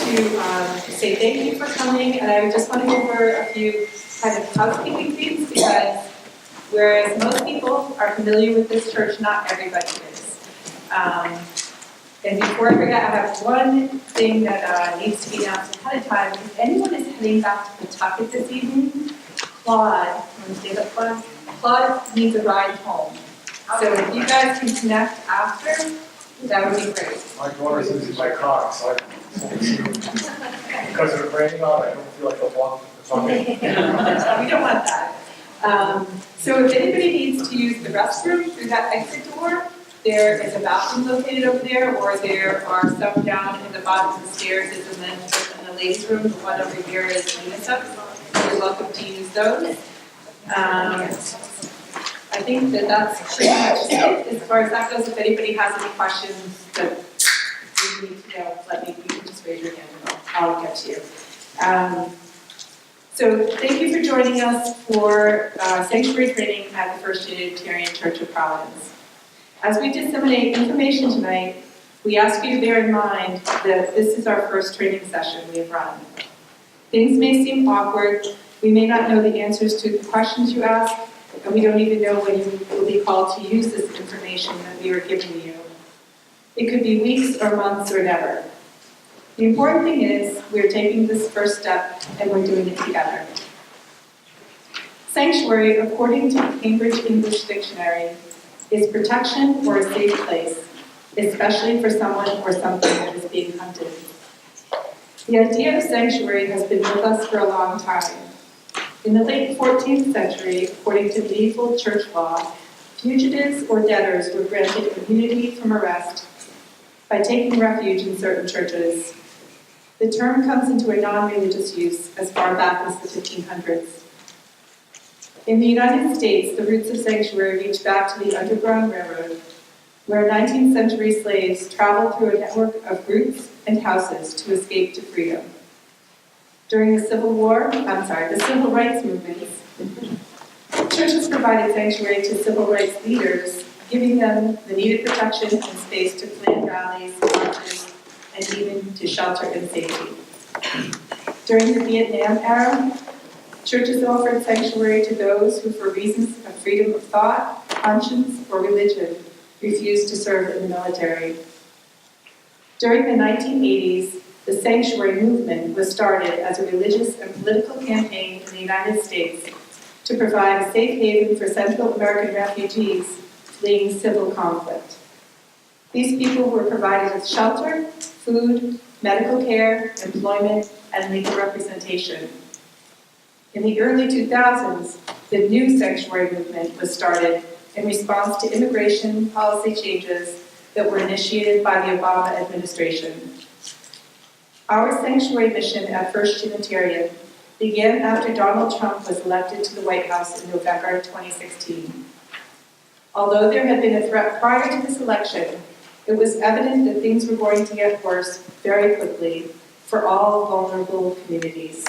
to say thank you for coming, and I just want to go over a few kind of housekeeping things because whereas most people are familiar with this church, not everybody is. And before I forget, I have one thing that needs to be announced ahead of time. If anyone is heading back to Pawtucket this evening, Claude, want to say that, Claude? Claude needs a ride home. So if you guys can connect after, that would be great. My daughter's using my car, so because of the rain on, I don't feel like I want to. We don't want that. So if anybody needs to use the restroom through that exit door, there is a bathroom located over there, or there are some down in the bottom of the stairs as a men's in the ladies' room. The one over here is unisex. You're welcome to use those. I think that that's pretty much it as far as that goes. If anybody has any questions that you need to know, let me, you can just raise your hand and I'll get to you. So thank you for joining us for sanctuary training at the First Unitarian Church of Providence. As we disseminate information tonight, we ask you to bear in mind that this is our first training session we have run. Things may seem awkward. We may not know the answers to the questions you ask, and we don't even know when you will be called to use this information that we are giving you. It could be weeks or months or never. The important thing is we're taking this first step and we're doing it together. Sanctuary, according to the Cambridge English Dictionary, is protection or a safe place, especially for someone or something that is being hunted. The idea of sanctuary has been with us for a long time. In the late 14th century, according to medieval church law, fugitives or debtors were granted immunity from arrest by taking refuge in certain churches. The term comes into a non-religious use as far back as the 1500s. In the United States, the roots of sanctuary reach back to the Underground Railroad, where 19th century slaves traveled through a network of routes and houses to escape to freedom. During the Civil Rights movements, churches provided sanctuary to civil rights leaders, giving them the needed protection and space to plan rallies, marches, and even to shelter in safety. During the Vietnam era, churches offered sanctuary to those who, for reasons of freedom of thought, conscience, or religion, refused to serve in the military. During the 1980s, the sanctuary movement was started as a religious and political campaign in the United States to provide a safe haven for Central American refugees fleeing civil conflict. These people were provided with shelter, food, medical care, employment, and legal representation. In the early 2000s, the new sanctuary movement was started in response to immigration policy changes that were initiated by the Obama administration. Our sanctuary mission at First Unitarian began after Donald Trump was elected to the White House in November 2016. Although there had been a threat prior to this election, it was evident that things were going to get worse very quickly for all vulnerable communities.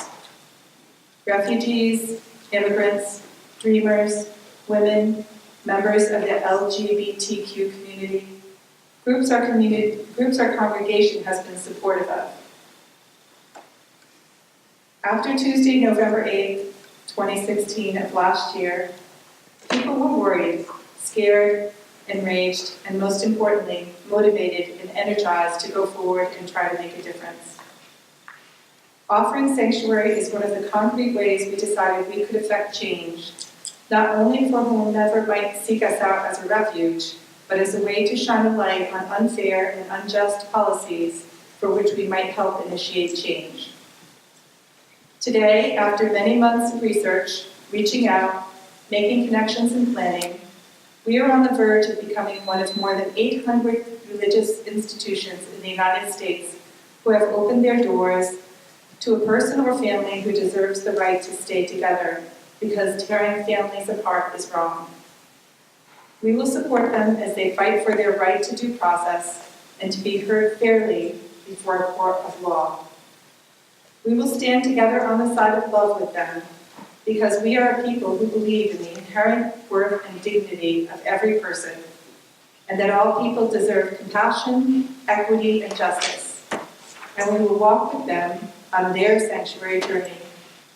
Refugees, immigrants, dreamers, women, members of the LGBTQ community, groups our congregation has been supportive of. After Tuesday, November 8th, 2016 of last year, people were worried, scared, enraged, and most importantly, motivated and energized to go forward and try to make a difference. Offering sanctuary is one of the concrete ways we decided we could affect change, not only for whomever might seek us out as a refuge, but as a way to shine a light on unfair and unjust policies for which we might help initiate change. Today, after many months of research, reaching out, making connections and planning, we are on the verge of becoming one of more than 800 religious institutions in the United States who have opened their doors to a person or family who deserves the right to stay together because tearing families apart is wrong. We will support them as they fight for their right to due process and to be heard fairly before a court of law. We will stand together on the side of love with them because we are a people who believe in the inherent worth and dignity of every person and that all people deserve compassion, equity, and justice. and we will walk with them on their sanctuary journey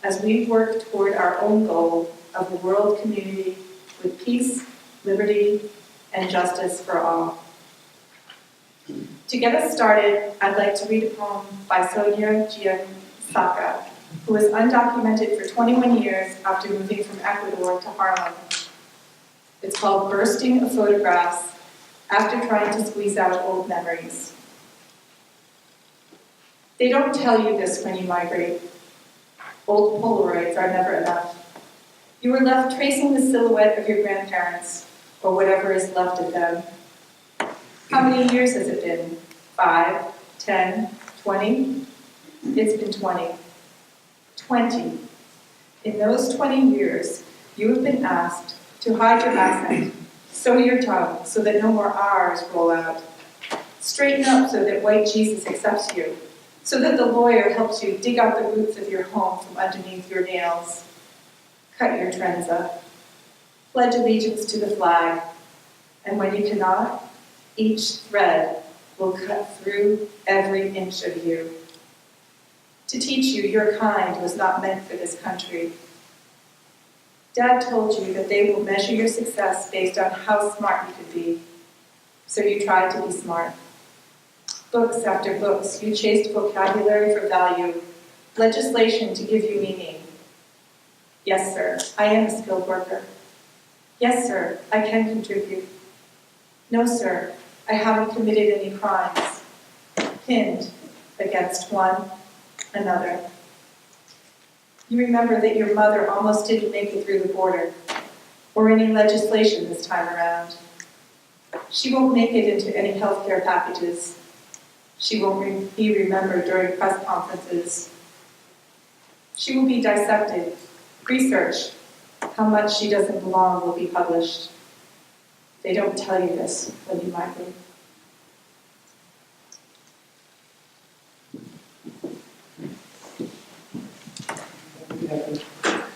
as we work toward our own goal of a world community with peace, liberty, and justice for all. To get us started, I'd like to read a poem by Sonia Giansaka, who was undocumented for 21 years after moving from Ecuador to Harlem. It's called Bursting of Photographs After Trying to Squeeze Out Old Memories. They don't tell you this when you migrate. Old Polaroids are never enough. You are left tracing the silhouette of your grandparents, or whatever is left of them. How many years has it been? 5, 10, 20? It's been 20. 20. In those 20 years, you have been asked to hide your accent, sew your tongue so that no more R's roll out, straighten up so that white Jesus accepts you, so that the lawyer helps you dig out the roots of your home from underneath your nails, cut your trenza, pledge allegiance to the flag, and when you cannot, each thread will cut through every inch of you. To teach you your kind was not meant for this country. Dad told you that they will measure your success based on how smart you could be, so you tried to be smart. Books after books, you chased vocabulary for value, legislation to give you meaning. Yes, sir, I am a skilled worker. Yes, sir, I can contribute. No, sir, I haven't committed any crimes, pinned against one another. You remember that your mother almost didn't make it through the border, or any legislation this time around. She won't make it into any healthcare packages. She won't be remembered during press conferences. She will be dissected. Research, how much she doesn't belong, will be published. They don't tell you this when you migrate.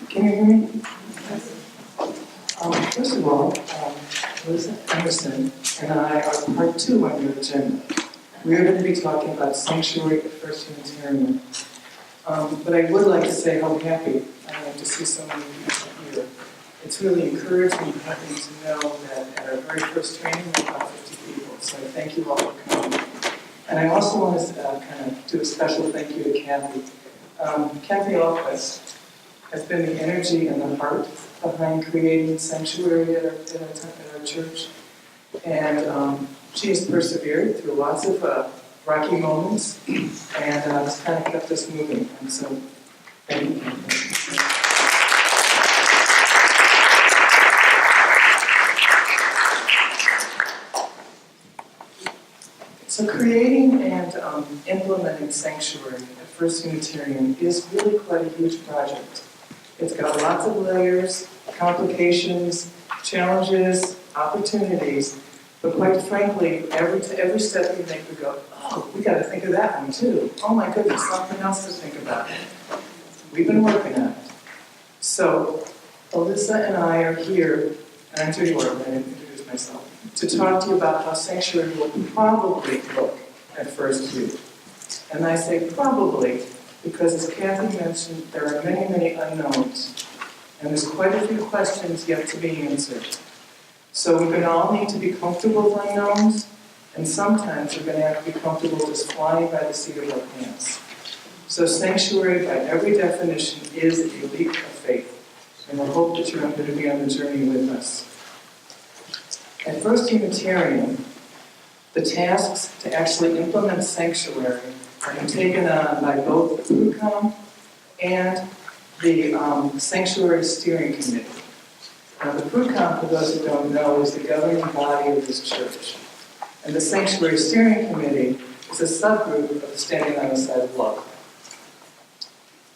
Can you hear me? First of all, Liz Emerson and I are part 2 on your agenda. We are going to be talking about sanctuary at First Unitarian. But I would like to say how happy I am to see so many people here. It's really encouraging and happy to know that at our very first training we had about 50 people. So I thank you all for coming. And I also want to kind of do a special thank you to Kathy. Kathy Alquist has been the energy and the heart behind creating Sanctuary at our church. And she has persevered through lots of rocky moments and has kind of kept us moving. And so, thank you, Kathy. So creating and implementing Sanctuary at First Unitarian is really quite a huge project. It's got lots of layers, complications, challenges, opportunities, but quite frankly, every step we make, we go, oh, we got to think of that one too. Oh my goodness, something else to think about. We've been working on it. So, Alyssa and I are here, and I'm Judy Ward, I didn't introduce myself, to talk to you about how Sanctuary will probably look at first view. And I say probably because, as Kathy mentioned, there are many, many unknowns, and there's quite a few questions yet to be answered. So we're going to all need to be comfortable with unknowns, and sometimes we're going to have to be comfortable just flying by the seat of our pants. So Sanctuary, by every definition, is a leap of faith, and we hope that you're going to be on the journey with us. At First Unitarian, the tasks to actually implement Sanctuary are taken on by both the PRUCOM and the Sanctuary Steering Committee. Now, the PRUCOM, for those who don't know, is the governing body of this church. And the Sanctuary Steering Committee is a subgroup of the Standing on the Side of Love.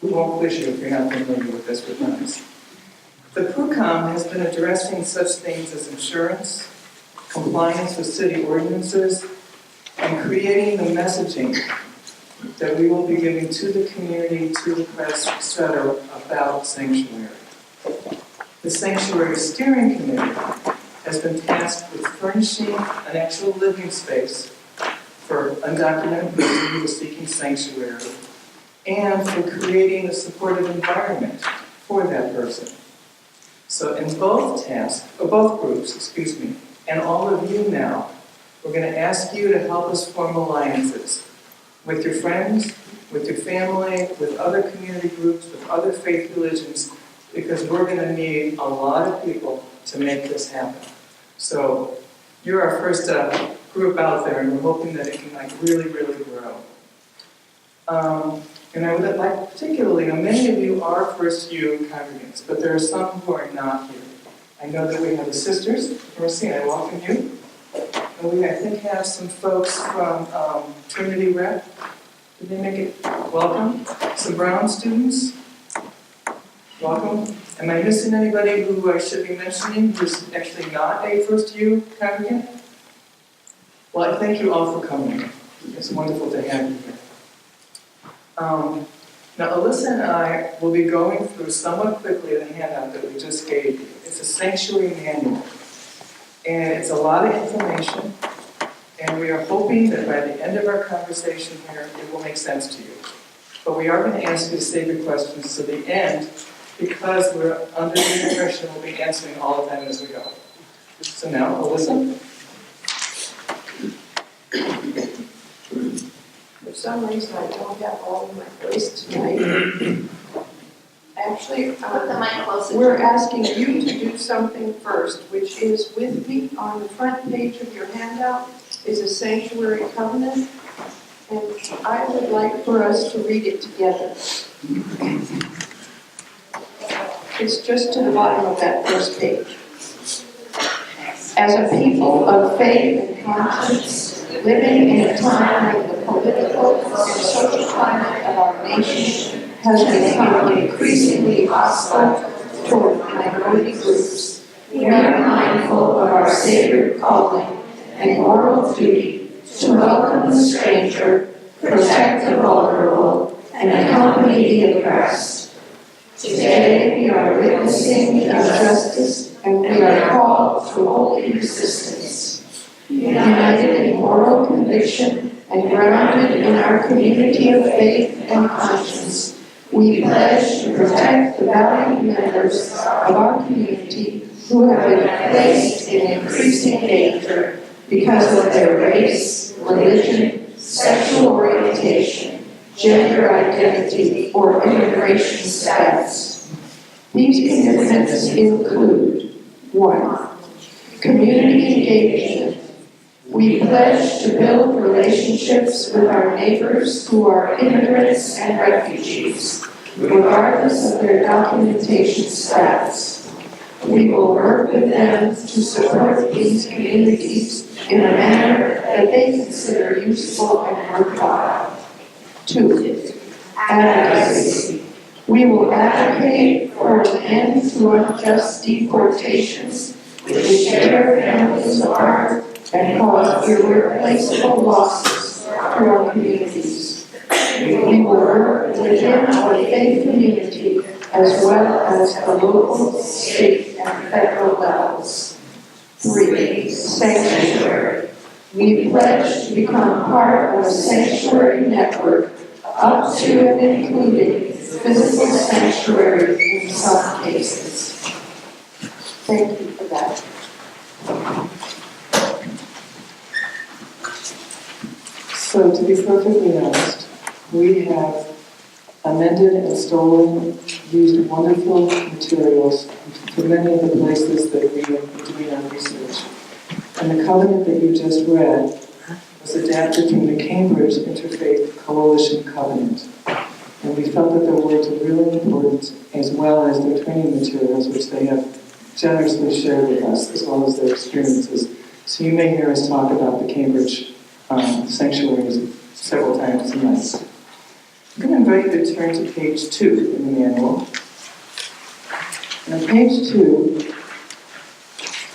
We won't quiz you if you're not familiar with this with us. The PRUCOM has been addressing such things as insurance, compliance with city ordinances, and creating the messaging that we will be giving to the community, to the press, etc., about Sanctuary. The Sanctuary Steering Committee has been tasked with furnishing an actual living space for undocumented person who is seeking sanctuary, and for creating a supportive environment for that person. So in both tasks, or both groups, excuse me, and all of you now, we're going to ask you to help us form alliances with your friends, with your family, with other community groups, with other faith religions, because we're going to need a lot of people to make this happen. So you're our first group out there, and we're hoping that it can really, really grow. And I would like particularly, now many of you are First U congregants, but there are some who are not here. I know that we have the sisters. Mercy, I welcome you. And we, I think, have some folks from Trinity Rep. Did they make it? Welcome. Some Brown students. Welcome. Am I missing anybody who I should be mentioning who's actually not a First U congregant? Well, I thank you all for coming. It's wonderful to have you here. Now, Alyssa and I will be going through somewhat quickly the handout that we just gave you. It's a sanctuary manual, and it's a lot of information, and we are hoping that by the end of our conversation here, it will make sense to you. But we are going to ask you to save your questions to the end, because we're under the impression we'll be answering all of them as we go. So now, Alyssa? For some reason, I don't have all of my voice tonight. Actually, Put the mic closer. we're asking you to do something first, which is with me on the front page of your handout is a sanctuary covenant, and I would like for us to read it together. It's just to the bottom of that first page. As a people of faith and conscience, living in a time when the political and social climate of our nation has become increasingly hostile toward minority groups, we are mindful of our sacred calling and moral duty to welcome the stranger, protect the vulnerable, and accompany the oppressed. Today we are witnessing injustice, and we are called to holy resistance. United in moral conviction and grounded in our community of faith and conscience, we pledge to protect the valued members of our community who have been placed in increasing danger because of their race, religion, sexual orientation, gender identity, or immigration status. These commitments include 1. Community engagement. We pledge to build relationships with our neighbors who are immigrants and refugees, regardless of their documentation status. We will work with them to support these communities in a manner that they consider useful and worthwhile. 2. Advocacy. We will advocate for an end to unjust deportations which tear families apart and cause irreplaceable losses to our communities. We will work within our faith community as well as the local, state, and federal levels. 3. Sanctuary. We pledge to become part of a sanctuary network up to and including physical sanctuary in some cases. Thank you for that. So to be perfectly honest, we have amended and stolen, used wonderful materials from many of the places that we have been doing our research. And the covenant that you just read was adapted from the Cambridge Interfaith Coalition Covenant. And we felt that their words were really important, as well as their training materials, which they have generously shared with us, as well as their experiences. So you may hear us talk about the Cambridge sanctuaries several times tonight. I'm going to invite you to turn to page 2 in the manual. And on page 2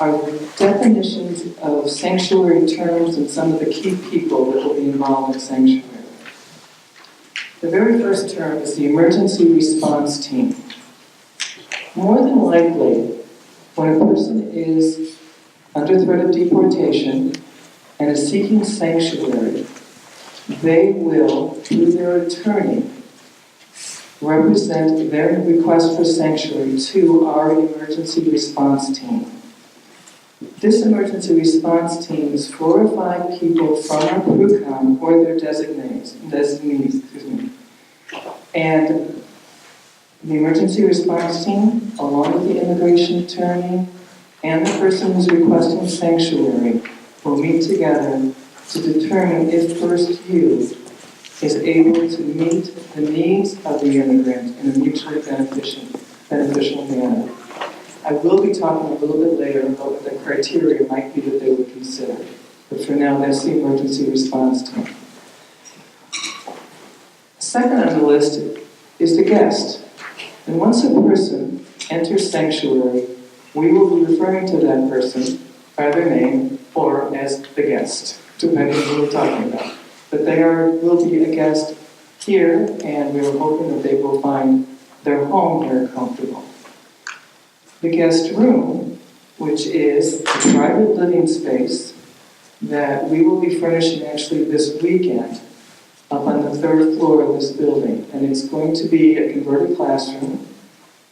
are definitions of sanctuary terms and some of the key people that will be involved in sanctuary. The very first term is the emergency response team. More than likely, when a person is under threat of deportation and is seeking sanctuary, they will, through their attorney, represent their request for sanctuary to our emergency response team. This emergency response team is 4 or 5 people from our PRUCOM or their designees, And the emergency response team, along with the immigration attorney and the person who's requesting sanctuary, will meet together to determine if First U is able to meet the needs of the immigrant in a mutually beneficial manner. I will be talking a little bit later about what the criteria might be that they would consider. But for now, that's the emergency response team. Second on the list is the guest. And once a person enters sanctuary, we will be referring to that person by their name or as the guest, depending on who we're talking about. But they will be a guest here, and we are hoping that they will find their home here comfortable. The guest room, which is a private living space that we will be furnishing actually this weekend up on the 3rd floor of this building. And it's going to be a converted classroom,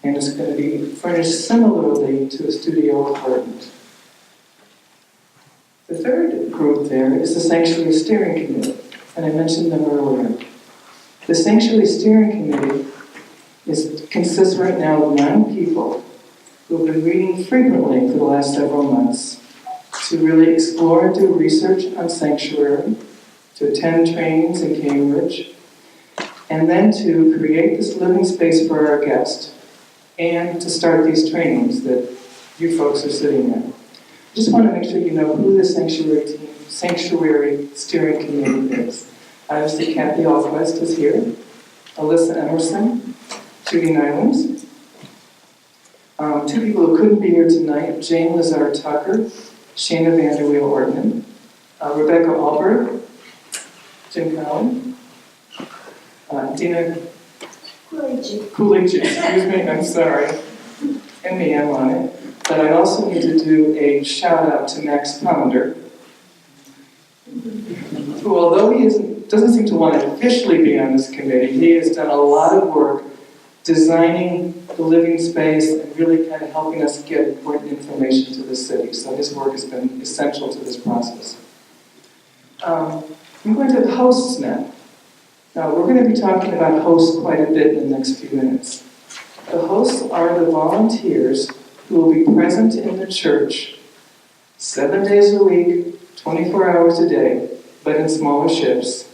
and it's going to be furnished similarly to a studio apartment. The third group there is the Sanctuary Steering Committee, and I mentioned them earlier. The Sanctuary Steering Committee consists right now of 9 people who have been meeting frequently for the last several months to really explore and do research on sanctuary, to attend trainings in Cambridge, and then to create this living space for our guests, and to start these trainings that you folks are sitting in. I just want to make sure you know who the Sanctuary Steering Committee is. Obviously, Kathy Alquist is here, Alyssa Emerson, Judy Nylens. 2 people who couldn't be here tonight, Jane Lazar Tucker, Shana Vanderweel Ortman, Rebecca Alberg, Jim Cowan, Dina Coolidge, excuse me, I'm sorry, and me, I'm on it. But I also need to do a shout out to Max Pounder, who, although he doesn't seem to want to officially be on this committee, he has done a lot of work designing the living space and really kind of helping us get important information to the city. So his work has been essential to this process. I'm going to the hosts now. Now, we're going to be talking about hosts quite a bit in the next few minutes. The hosts are the volunteers who will be present in the church 7 days a week, 24 hours a day, but in smaller shifts,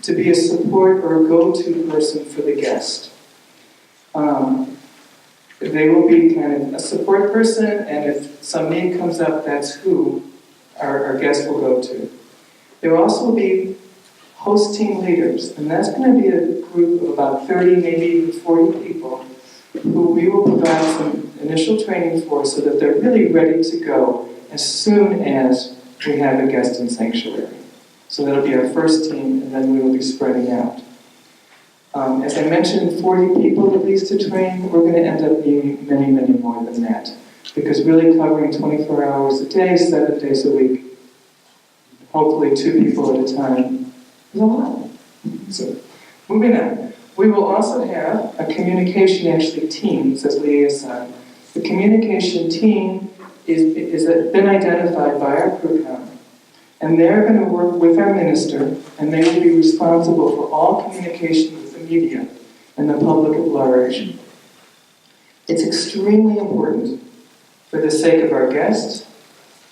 to be a support or a go-to person for the guest. They will be kind of a support person, and if some need comes up, that's who our guest will go to. There will also be host team leaders, and that's going to be a group of about 30, maybe even 40 people who we will provide some initial training for so that they're really ready to go as soon as we have a guest in sanctuary. So that'll be our first team, and then we will be spreading out. As I mentioned, 40 people at least to train. We're going to end up being many, many more than that, because really covering 24 hours a day, 7 days a week, hopefully 2 people at a time, is a lot. So, moving on. We will also have a communication team, says liaison. The communication team is been identified by our PRUCOM, and they're going to work with our minister, and they will be responsible for all communication with the media and the public at large. It's extremely important for the sake of our guests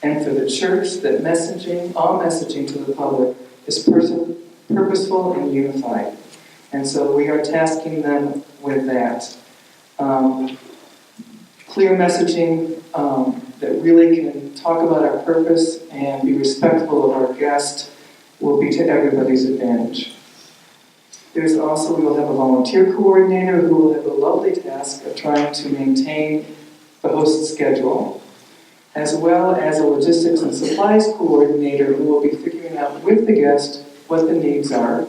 and for the church that all messaging to the public is purposeful and unified. And so we are tasking them with that. Clear messaging that really can talk about our purpose and be respectful of our guest will be to everybody's advantage. We will have a volunteer coordinator who will have the lovely task of trying to maintain the host schedule, as well as a logistics and supplies coordinator who will be figuring out with the guest what the needs are,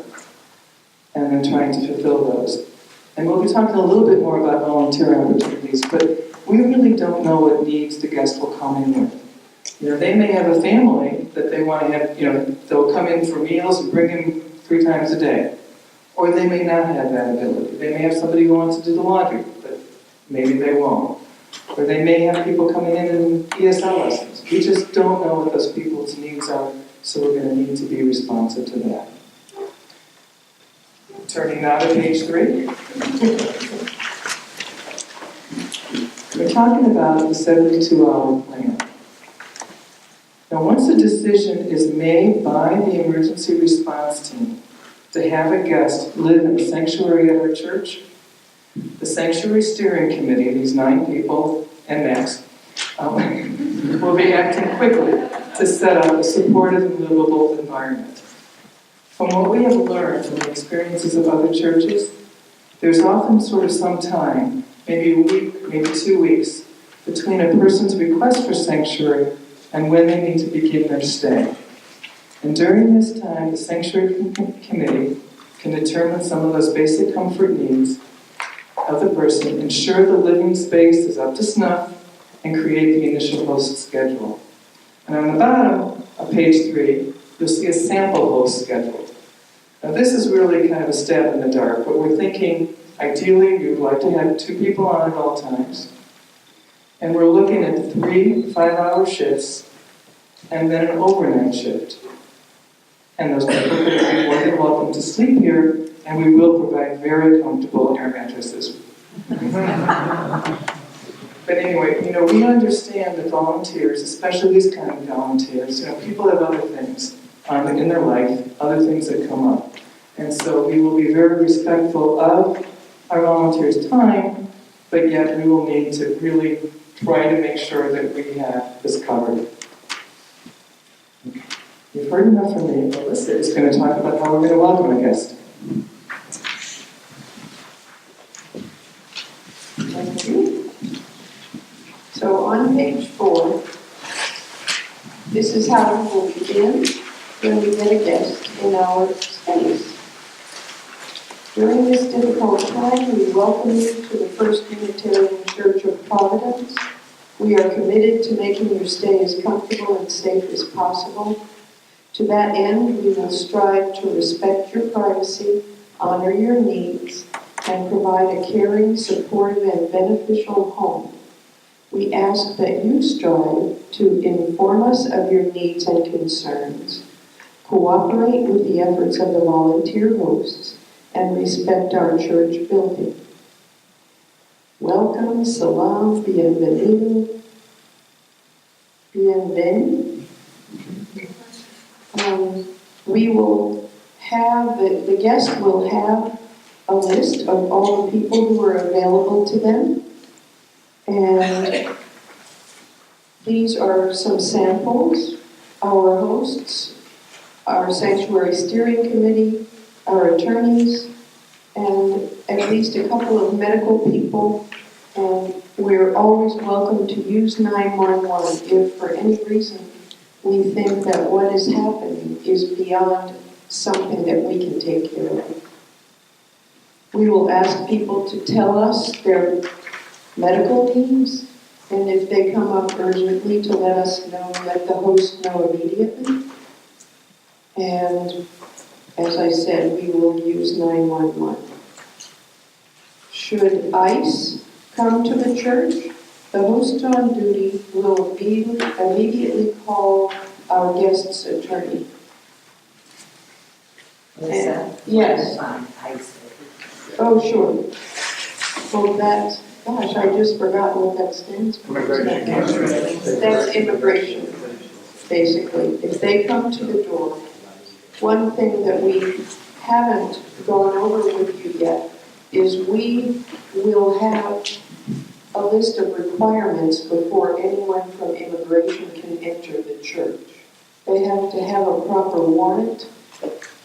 and then trying to fulfill those. And we'll be talking a little bit more about volunteer opportunities, but we really don't know what needs the guest will come in with. They may have a family that they want to have, they'll come in for meals and bring in 3 times a day. Or they may not have that ability. They may have somebody who wants to do the laundry, but maybe they won't. Or they may have people coming in ESL lessons. We just don't know what those people's needs are, so we're going to need to be responsive to that. Turning now to page 3. We're talking about the 72-hour plan. Now, once a decision is made by the emergency response team to have a guest live in a sanctuary at our church, the Sanctuary Steering Committee, these 9 people and Max, will be acting quickly to set up a supportive and livable environment. From what we have learned from the experiences of other churches, there's often sort of some time, maybe a week, maybe 2 weeks, between a person's request for sanctuary and when they need to begin their stay. And during this time, the Sanctuary Committee can determine some of those basic comfort needs of the person, ensure the living space is up to snuff, and create the initial host schedule. And on the bottom of page 3, you'll see a sample host schedule. Now this is really kind of a stab in the dark, but we're thinking, ideally, we would like to have 2 people on at all times. And we're looking at 3 5-hour shifts, and then an overnight shift. And those people are going to be more than welcome to sleep here, and we will provide very comfortable air mattresses. But anyway, we understand that volunteers, especially these kind of volunteers, people have other things in their life, other things that come up. And so we will be very respectful of our volunteers' time, but yet we will need to really try to make sure that we have this covered. You've heard enough from me. Melissa is going to talk about how we're going to welcome a guest. Thank you. So on page 4, this is how we will begin when we get a guest in our space. During this difficult time, we welcome you to the First Unitarian Church of Providence. We are committed to making your stay as comfortable and safe as possible. To that end, we will strive to respect your privacy, honor your needs, and provide a caring, supportive, and beneficial home. We ask that you strive to inform us of your needs and concerns, cooperate with the efforts of the volunteer hosts, and respect our church building. Welcome, salam, bienvenido, bienvenue. We will have, the guest will have a list of all the people who are available to them. And these are some samples. Our hosts, our Sanctuary Steering Committee, our attorneys, and at least a couple of medical people. And we're always welcome to use 911 if for any reason we think that what is happening is beyond something that we can take care of. We will ask people to tell us their medical needs, and if they come up urgently, to let us know, let the host know immediately. And as I said, we will use 911. Should ICE come to the church, the host on duty will immediately call our guest's attorney. And, yes. Oh, sure. Well, gosh, I just forgot what that stands for. That's immigration, basically. If they come to the door, one thing that we haven't gone over with you yet is we will have a list of requirements before anyone from immigration can enter the church. They have to have a proper warrant.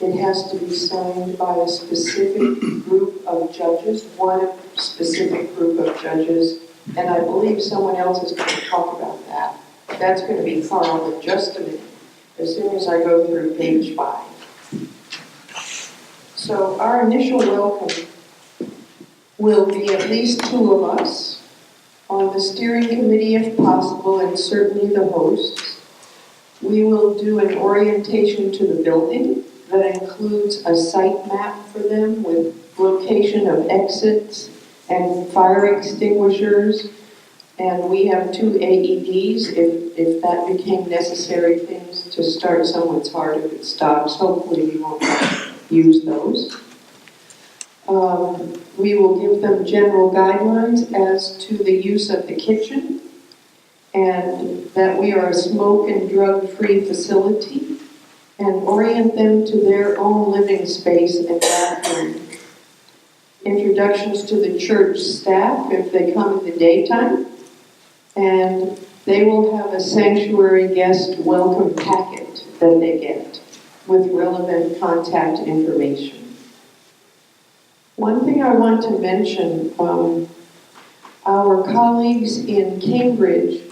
It has to be signed by a specific group of judges, one specific group of judges, and I believe someone else is going to talk about that. That's going to be Carl in just a minute, as soon as I go through page 5. So our initial welcome will be at least 2 of us on the steering committee if possible, and certainly the hosts. We will do an orientation to the building that includes a site map for them with location of exits and fire extinguishers. And we have 2 AEDs if that became necessary things to start someone's heart if it stops. Hopefully we won't have to use those. We will give them general guidelines as to the use of the kitchen and that we are a smoke and drug-free facility, and orient them to their own living space and bathroom. Introductions to the church staff if they come in the daytime, and they will have a sanctuary guest welcome packet that they get with relevant contact information. One thing I want to mention, our colleagues in Cambridge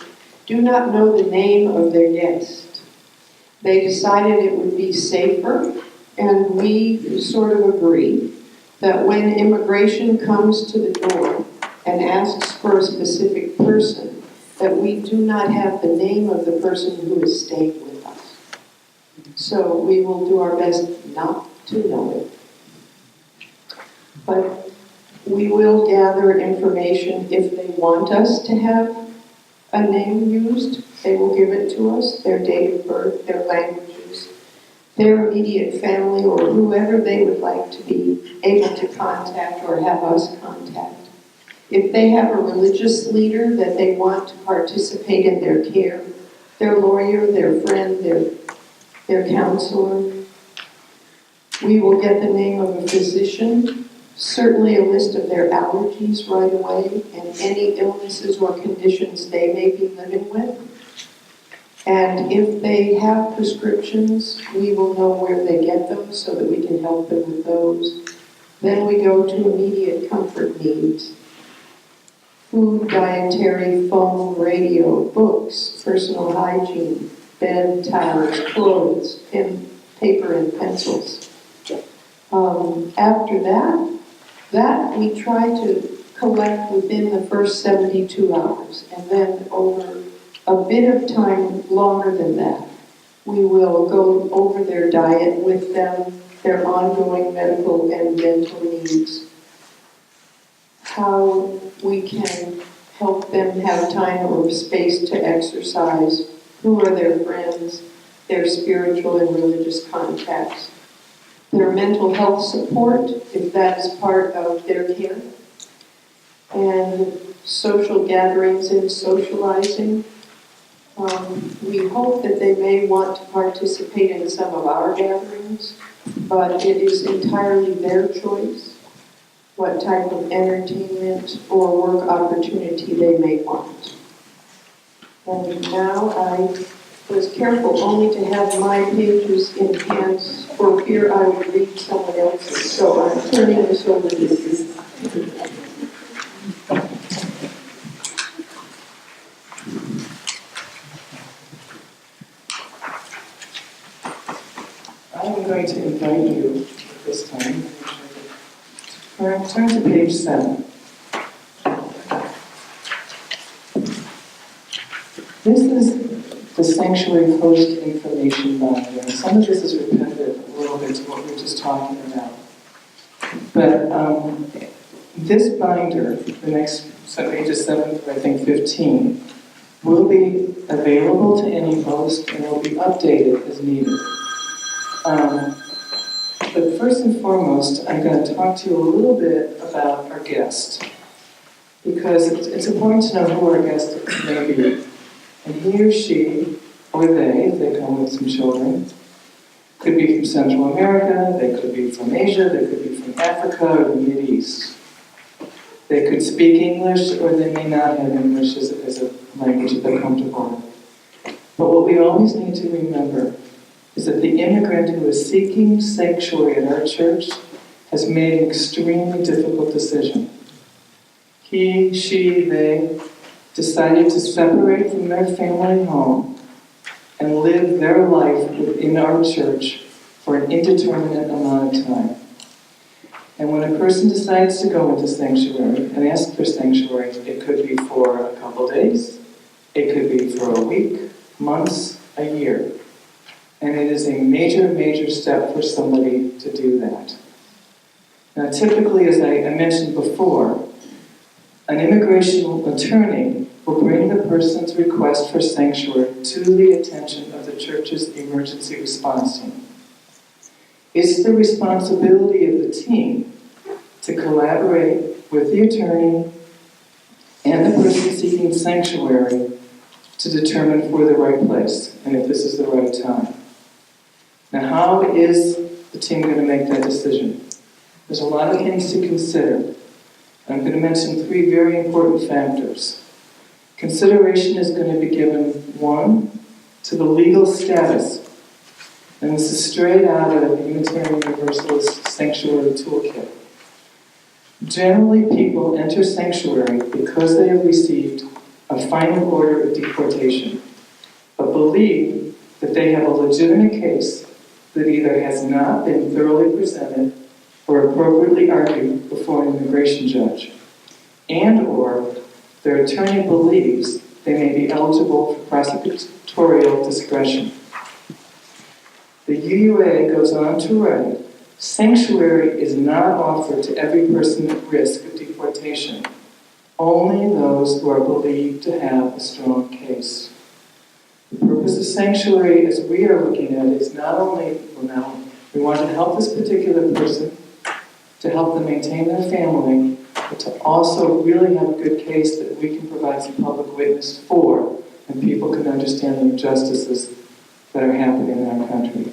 do not know the name of their guest. They decided it would be safer, and we sort of agree that when immigration comes to the door and asks for a specific person, that we do not have the name of the person who is staying with us. So we will do our best not to know it. But we will gather information if they want us to have a name used. They will give it to us, their date of birth, their languages, their immediate family, or whoever they would like to be able to contact or have us contact. If they have a religious leader that they want to participate in their care, their lawyer, their friend, their counselor, we will get the name of a physician, certainly a list of their allergies right away, and any illnesses or conditions they may be living with. And if they have prescriptions, we will know where they get them so that we can help them with those. Then we go to immediate comfort needs. Food, dietary, phone, radio, books, personal hygiene, bed, towels, clothes, pen, paper, and pencils. After that we try to collect within the first 72 hours, and then over a bit of time longer than that, we will go over their diet with them, their ongoing medical and dental needs, how we can help them have time or space to exercise, who are their friends, their spiritual and religious contacts, their mental health support, if that is part of their care, and social gatherings and socializing. We hope that they may want to participate in some of our gatherings, but it is entirely their choice what type of entertainment or work opportunity they may want. And now I was careful only to have my pages in hand for fear I would read someone else's, so I'm turning this over to you. I'm going to invite you this time. Turn to page 7. This is the sanctuary host information binder. And some of this is repetitive a little bit to what we were just talking about. But this binder, the next pages 7 through I think 15, will be available to any host and will be updated as needed. But first and foremost, I'm going to talk to you a little bit about our guest, because it's important to know who our guest may be. And he or she, or they, if they come with some children, could be from Central America, they could be from Asia, they could be from Africa or the Mideast. They could speak English, or they may not have English as a language that they're comfortable with. But what we always need to remember is that the immigrant who is seeking sanctuary at our church has made an extremely difficult decision. He, she, they decided to separate from their family home and live their life within our church for an indeterminate amount of time. And when a person decides to go into sanctuary and ask for sanctuary, it could be for a couple days, it could be for a week, months, a year. And it is a major, major step for somebody to do that. Now, typically, as I mentioned before, an immigration attorney will bring the person's request for sanctuary to the attention of the church's emergency response team. It's the responsibility of the team to collaborate with the attorney and the person seeking sanctuary to determine for the right place and if this is the right time. Now, how is the team going to make that decision? There's a lot of things to consider. I'm going to mention 3 very important factors. Consideration is going to be given, 1, to the legal status. And this is straight out of the Unitarian Universalist Sanctuary Toolkit. Generally, people enter sanctuary because they have received a final order of deportation, but believe that they have a legitimate case that either has not been thoroughly presented or appropriately argued before an immigration judge, and or their attorney believes they may be eligible for prosecutorial discretion. The UUA goes on to write, sanctuary is not offered to every person at risk of deportation, only those who are believed to have a strong case. The purpose of sanctuary, as we are looking at, is not only, we want to help this particular person, to help them maintain their family, but to also really have a good case that we can provide some public witness for, and people can understand the injustices that are happening in our country.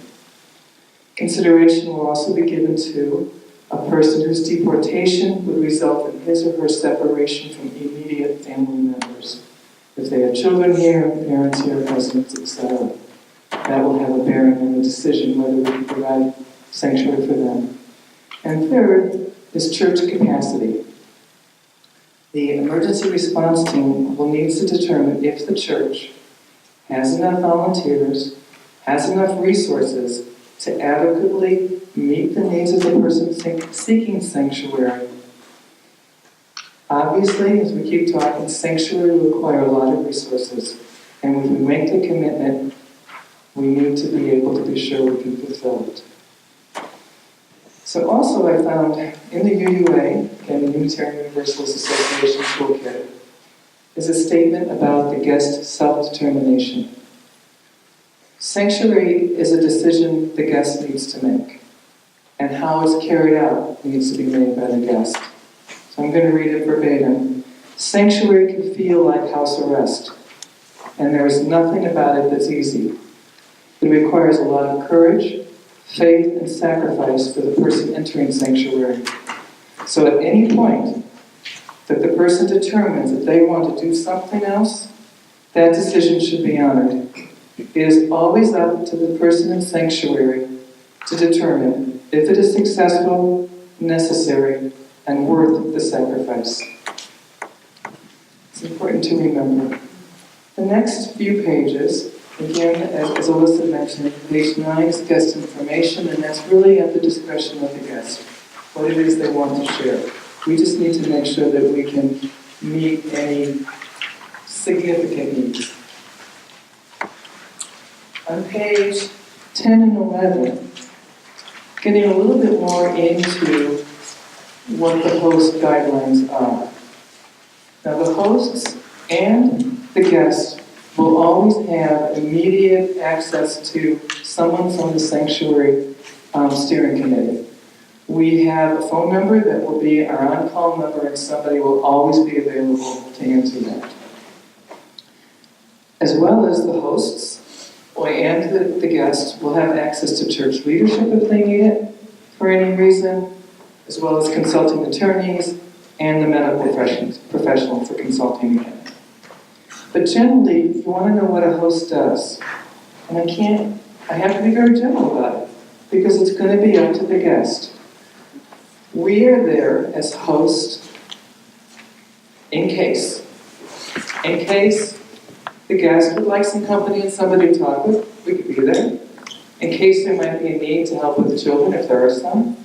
Consideration will also be given to a person whose deportation would result in his or her separation from immediate family members. If they have children here, parents here, cousins, etc., that will have a bearing on the decision whether we can provide sanctuary for them. And third is church capacity. The emergency response team will need to determine if the church has enough volunteers, has enough resources to adequately meet the needs of the person seeking sanctuary. Obviously, as we keep talking, sanctuary will require a lot of resources. And when we make the commitment, we need to be able to be sure we can fulfill it. So also I found in the UUA, again the Unitarian Universalist Association Toolkit, is a statement about the guest self-determination. Sanctuary is a decision the guest needs to make, and how it's carried out needs to be made by the guest. So I'm going to read it verbatim. Sanctuary can feel like house arrest, and there is nothing about it that's easy. It requires a lot of courage, faith, and sacrifice for the person entering sanctuary. So at any point that the person determines that they want to do something else, that decision should be honored. It is always up to the person in sanctuary to determine if it is successful, necessary, and worth the sacrifice. It's important to remember. The next few pages, again, as Alyssa mentioned, page 9 is guest information, and that's really at the discretion of the guest, what it is they want to share. We just need to make sure that we can meet any significant needs. On page 10 and 11, getting a little bit more into what the host guidelines are. Now the hosts and the guests will always have immediate access to someone from the sanctuary steering committee. We have a phone number that will be our on-call number, and somebody will always be available to answer that. As well as the hosts and the guests will have access to church leadership if they need it for any reason, as well as consulting attorneys and the medical professional for consulting again. But generally, if you want to know what a host does, and I have to be very general about it, because it's going to be up to the guest. We are there as hosts in case the guest would like some company and somebody to talk with, we could be there. In case there might be a need to help with the children, if there are some.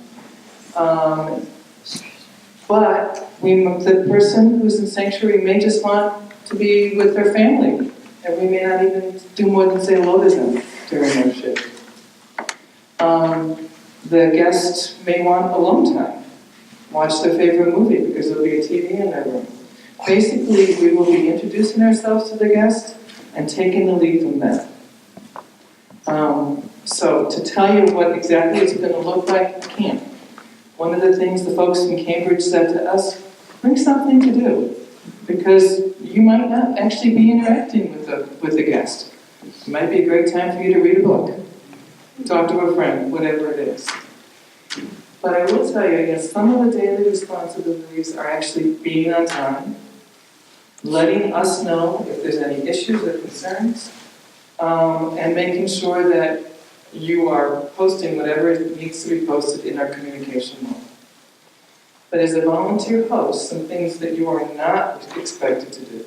But the person who's in sanctuary may just want to be with their family, and we may not even do more than say hello to them during their shift. The guest may want alone time, watch their favorite movie because there'll be a TV in their room. Basically, we will be introducing ourselves to the guest and taking the lead from them. So to tell you what exactly it's going to look like, I can't. One of the things the folks in Cambridge said to us, bring something to do, because you might not actually be interacting with the guest. It might be a great time for you to read a book, talk to a friend, whatever it is. But I will tell you, yes, some of the daily responsibilities are actually being on time, letting us know if there's any issues or concerns, and making sure that you are posting whatever needs to be posted in our communication mode. But as a volunteer host, some things that you are not expected to do.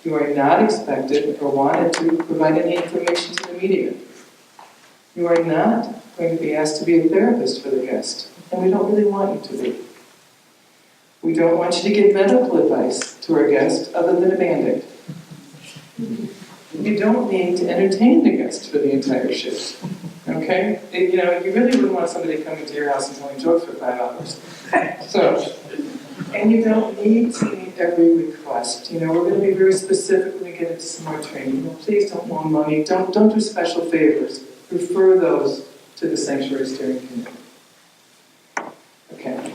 You are not expected or wanted to provide any information to the media. You are not going to be asked to be a therapist for the guest, and we don't really want you to be. We don't want you to give medical advice to our guest other than a Band-Aid. You don't need to entertain the guest for the entire shift. Okay? You really wouldn't want somebody coming to your house and telling jokes for 5 hours. So, and you don't need to meet every request. We're going to be very specific when we get into some more training. Please don't loan money. Don't do special favors. Refer those to the Sanctuary Steering Committee. Okay.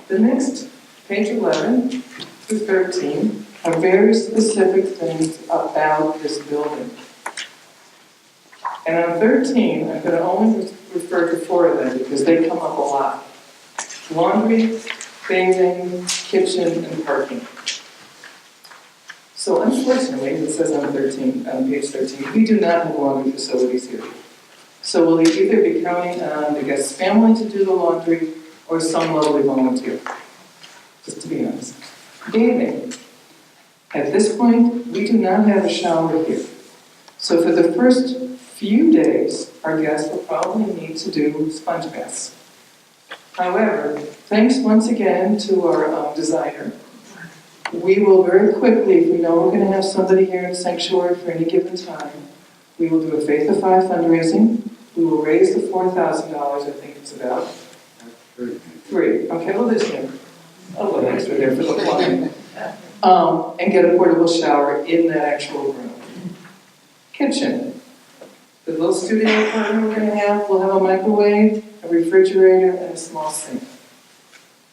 The next, page 11 through 13, are very specific things about this building. And on 13, I'm going to only refer to 4 of them because they come up a lot. Laundry, bathing, kitchen, and parking. So unfortunately, it says on page 13, we do not have laundry facilities here. So we'll either be counting on the guest's family to do the laundry or some lovely volunteer, just to be honest. Bathing. At this point, we do not have a shower here. So for the first few days, our guests will probably need to do sponge baths. However, thanks once again to our designer, we will very quickly, if we know we're going to have somebody here in Sanctuary for any given time, we will do a Faith of 5 fundraising. We will raise the $4,000, I think it's about. 3. Okay, well, there's a little extra there for the plumbing. And get a portable shower in that actual room. Kitchen. The little studio apartment we're going to have will have a microwave, a refrigerator, and a small sink.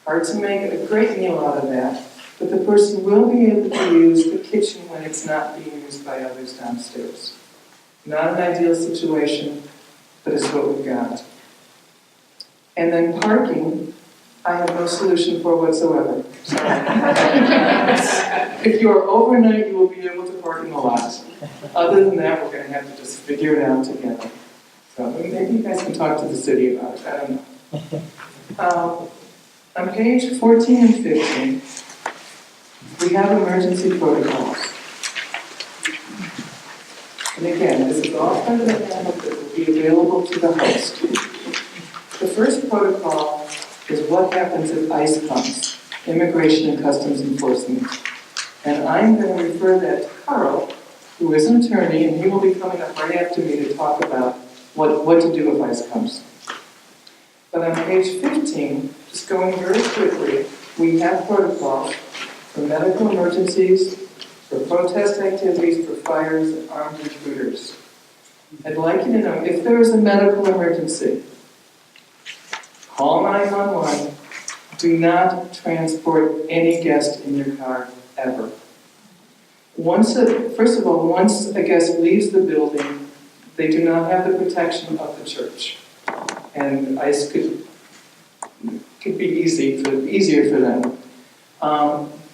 Hard to make a great meal out of that, but the person will be able to use the kitchen when it's not being used by others downstairs. Not an ideal situation, but it's what we've got. And then parking, I have no solution for whatsoever. If you are overnight, you will be able to park in the lot. Other than that, we're going to have to just figure it out together. So maybe you guys can talk to the city about it. I don't know. On page 14 and 15, we have emergency protocols. And again, this is all part of the handbook that will be available to the host. The first protocol is what happens if ICE comes, Immigration and Customs Enforcement. And I'm going to refer that to Carl, who is an attorney, and he will be coming up right after me to talk about what to do if ICE comes. But on page 15, just going very quickly, we have protocols for medical emergencies, for protest activities, for fires, and armed intruders. I'd like you to know, if there is a medical emergency, call 911. Do not transport any guest in your car, ever. First of all, once a guest leaves the building, they do not have the protection of the church. And ICE could be easier for them.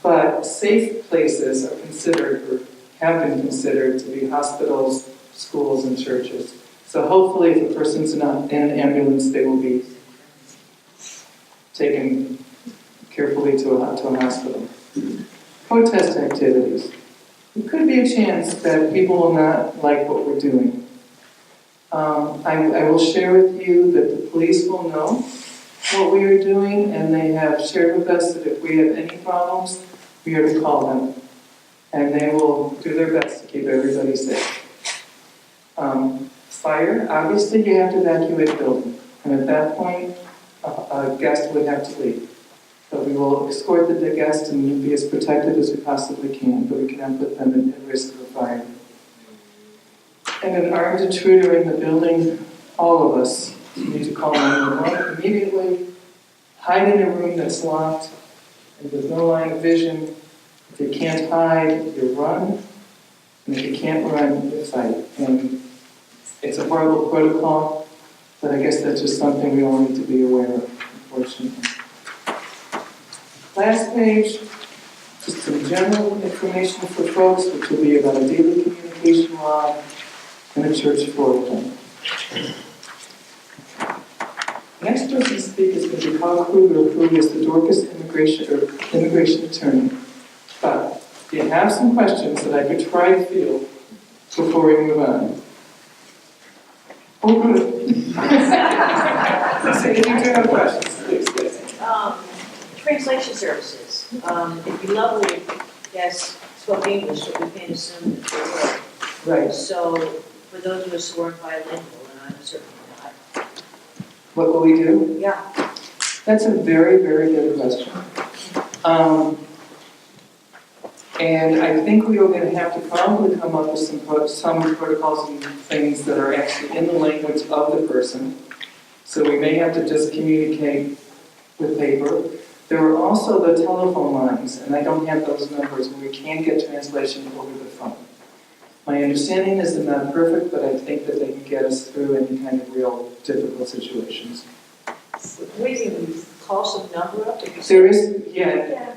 But safe places are considered, or have been considered, to be hospitals, schools, and churches. So hopefully if a person's not in an ambulance, they will be taken carefully to a hospital. Protest activities. There could be a chance that people will not like what we're doing. I will share with you that the police will know what we are doing, and they have shared with us that if we have any problems, we are to call them. And they will do their best to keep everybody safe. Fire, obviously you have to evacuate the building. And at that point, a guest would have to leave. But we will escort the guest and be as protected as we possibly can, but we cannot put them at risk of a fire. And an armed intruder in the building, all of us need to call 911 immediately, hide in a room that's locked, and with no line of vision. If you can't hide, you run, and if you can't run, you fight. And it's a horrible protocol, but I guess that's just something we all need to be aware of, unfortunately. Last page, just some general information for folks, which will be about a daily communication log and a church floor plan. Next person to speak is going to be Carl Kruger, who is the Dorcas immigration attorney. But you have some questions that I could try to field before we move on. Oh, good. So if you do have questions, please, yes. Translation services. If you lovely, yes, spoke English, but we can't assume that they will. Right. So for those of us who aren't bilingual, and I'm certainly not, What will we do? yeah, That's a very, very good question. And I think we are going to have to probably come up with some protocols and things that are actually in the language of the person. So we may have to just communicate with paper. There are also the telephone lines, and I don't have those numbers, where we can get translation over the phone. My understanding is they're not perfect, but I think that they can get us through any kind of real difficult situations. we can call some number up if you There is, yeah,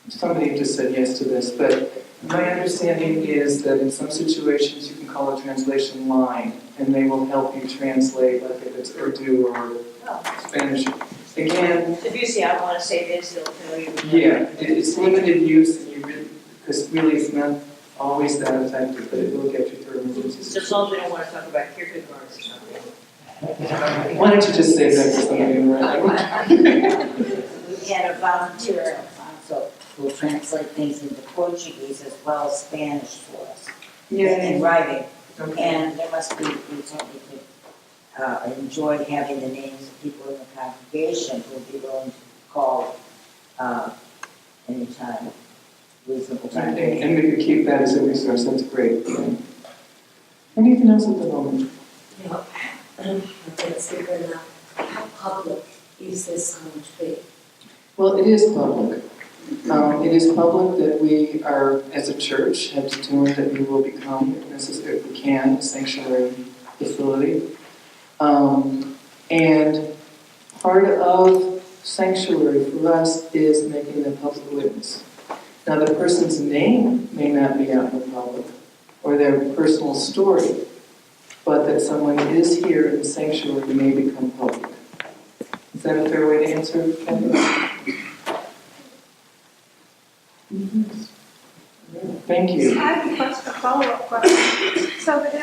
somebody just said yes to this, but my understanding is that in some situations you can call a translation line, and they will help you translate, like if it's Urdu or Spanish. Again, If you say, I want to say this, they'll tell you. yeah, it's limited use, and you really, because really it's not always that effective, but it will get you through emergencies. So as long as we don't want to talk about Kierkegaard or something. Why don't you just say that to somebody in the right language? We had a volunteer, Alfonso, who will translate things into Portuguese as well as Spanish for us in writing. Okay. And there must be, we certainly could enjoy having the names of people in the congregation who would be willing to call anytime, reasonable time. And we could keep that as a resource, that's great. Anything else at the moment? No, that's good enough. How public is this going to be? Well, it is public. It is public that we are, as a church, have determined that we will become, if we can, a sanctuary facility. And part of sanctuary for us is making a public witness. Now, the person's name may not be out in the public, or their personal story, but that someone is here in the sanctuary may become public. Is that a fair way to answer, Kathy? Thank you. I have a question, a follow-up question. So that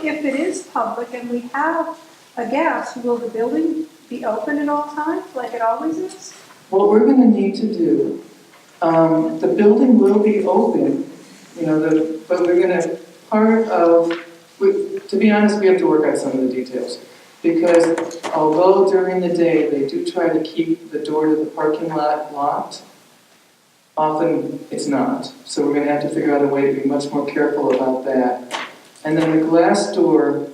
if it is public and we have a guest, will the building be open at all times, like it always is? What we're going to need to do, the building will be open, but we're going to, to be honest, we have to work out some of the details. Because although during the day they do try to keep the door to the parking lot locked, often it's not. So we're going to have to figure out a way to be much more careful about that. And then the glass door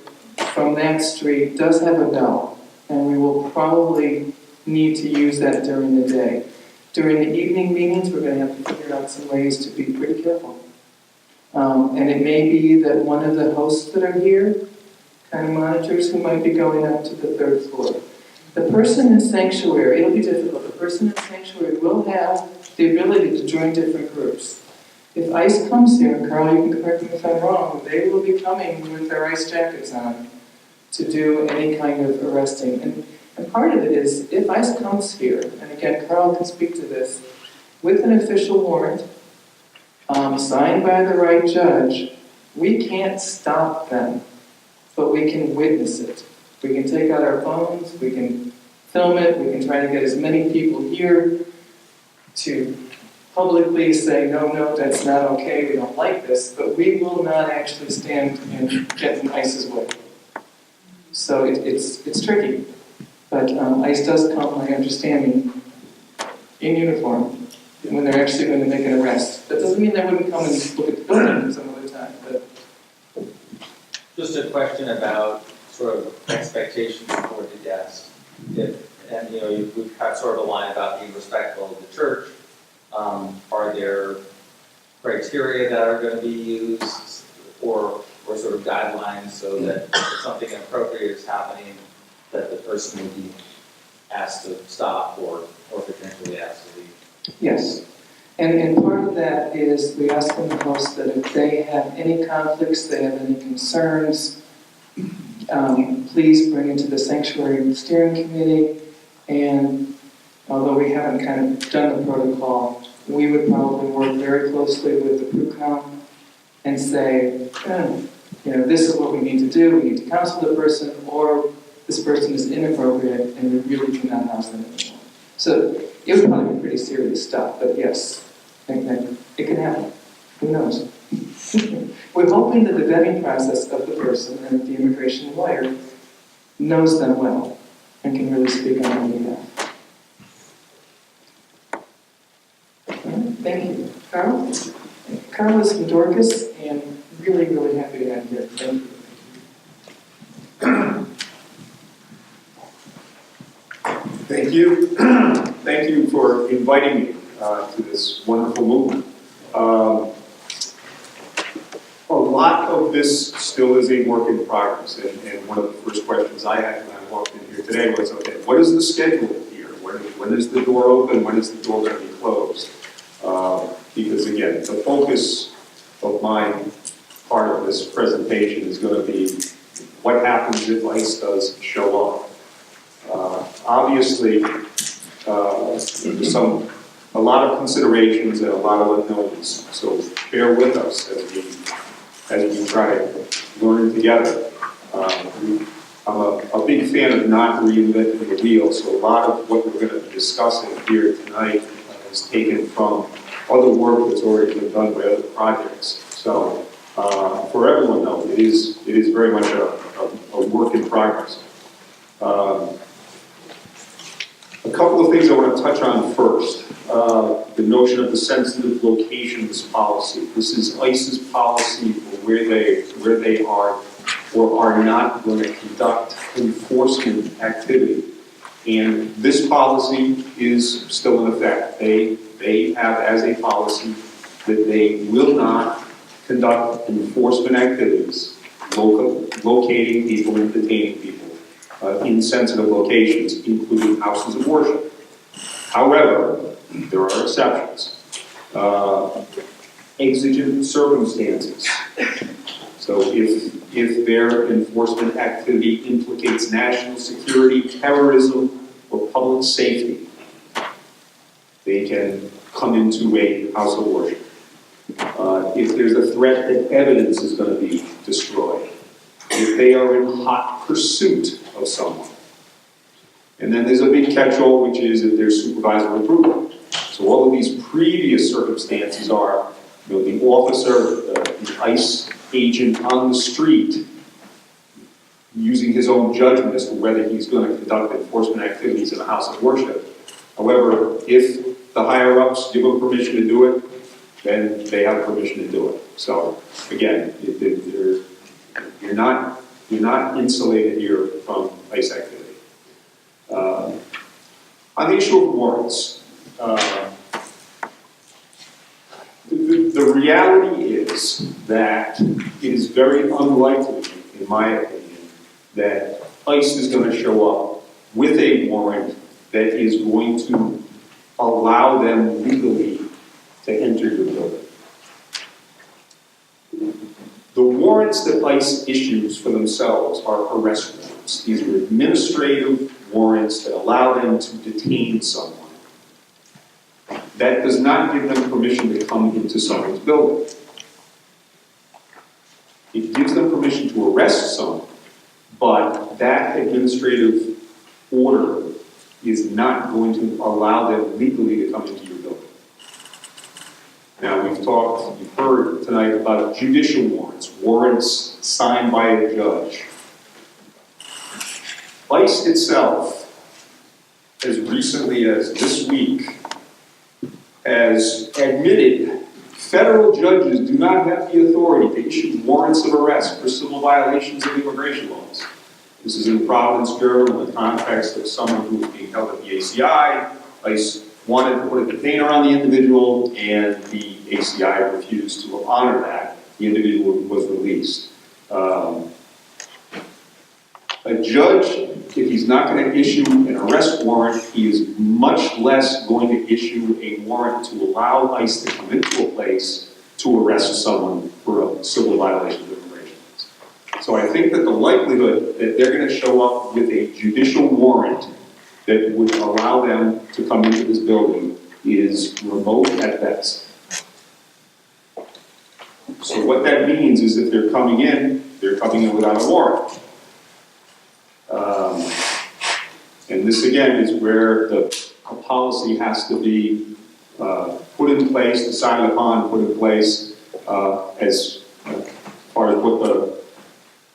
from that street does have a bell, and we will probably need to use that during the day. During the evening meetings, we're going to have to figure out some ways to be pretty careful. And it may be that one of the hosts that are here kind of monitors who might be going up to the third floor. The person in sanctuary, it'll be difficult, the person in sanctuary will have the ability to join different groups. If ICE comes here, and Carl, you can correct me if I'm wrong, they will be coming with their ICE jackets on to do any kind of arresting. And part of it is, if ICE comes here, and again, Carl can speak to this, with an official warrant, signed by the right judge, we can't stop them, but we can witness it. We can take out our phones, we can film it, we can try to get as many people here to publicly say, no, that's not okay, we don't like this, but we will not actually stand and get in ICE's way. So it's tricky. But ICE does come, my understanding, in uniform when they're actually going to make an arrest. That doesn't mean they wouldn't come and look at the building some other time, but Just a question about sort of expectations for the guest. And you know, we've got sort of a line about being respectful of the church. Are there criteria that are going to be used or sort of guidelines so that if something inappropriate is happening, that the person will be asked to stop or potentially asked to leave? yes. And part of that is we ask them the host that if they have any conflicts, they have any concerns, please bring it to the sanctuary steering committee. And although we haven't kind of done the protocol, we would probably work very closely with the PRUCOM and say, you know, this is what we need to do. We need to counsel the person, or this person is inappropriate and we really cannot house them anymore. So it would probably be pretty serious stuff, but yes, it can happen. Who knows? We're hoping that the vetting process of the person and the immigration lawyer knows them well and can really speak on their behalf. All right, thank you. Carl? Carl is from Dorcas, and really, really happy to have you here. Thank you. Thank you. Thank you for inviting me to this wonderful movement. A lot of this still is a work in progress, and one of the first questions I had when I walked in here today was, okay, what is the schedule here? When is the door open? When is the door going to be closed? Because again, the focus of my part of this presentation is going to be what happens if ICE does show up. Obviously, there's a lot of considerations and a lot of unknowns, so bear with us as we try to learn together. I'm a big fan of not reinventing the wheel, so a lot of what we're going to be discussing here tonight is taken from other work that's already been done by other projects. So for everyone though, it is very much a work in progress. A couple of things I want to touch on first. The notion of the sensitive locations policy. This is ICE's policy for where they are or are not going to conduct enforcement activity. And this policy is still in effect. They have as a policy that they will not conduct enforcement activities locating people and detaining people in sensitive locations, including houses of worship. However, there are exceptions. Exigent circumstances. So if their enforcement activity implicates national security, terrorism, or public safety, they can come into a house of worship. If there's a threat that evidence is going to be destroyed, if they are in hot pursuit of someone. And then there's a big catch-all, which is if there's supervisory approval. So all of these previous circumstances are, you know, the officer, the ICE agent on the street, using his own judgment as to whether he's going to conduct enforcement activities in a house of worship. However, if the higher-ups give them permission to do it, then they have permission to do it. So again, you're not insulated here from ICE activity. On the issue of warrants, the reality is that it is very unlikely, in my opinion, that ICE is going to show up with a warrant that is going to allow them legally to enter your building. The warrants that ICE issues for themselves are arrest warrants. These are administrative warrants that allow them to detain someone. That does not give them permission to come into someone's building. It gives them permission to arrest someone, but that administrative order is not going to allow them legally to come into your building. Now, you've heard tonight about judicial warrants, warrants signed by a judge. ICE itself, as recently as this week, has admitted federal judges do not have the authority to issue warrants of arrest for civil violations of immigration laws. This is in Providence, Maryland, in the context of someone who was being held at the ACI. ICE wanted to put a detainer on the individual, and the ACI refused to honor that. The individual was released. A judge, if he's not going to issue an arrest warrant, he is much less going to issue a warrant to allow ICE to come into a place to arrest someone for a civil violation of immigration laws. So I think that the likelihood that they're going to show up with a judicial warrant that would allow them to come into this building is remote at best. So what that means is if they're coming in without a warrant. And this again is where a policy has to be put in place, decided upon, put in place as far as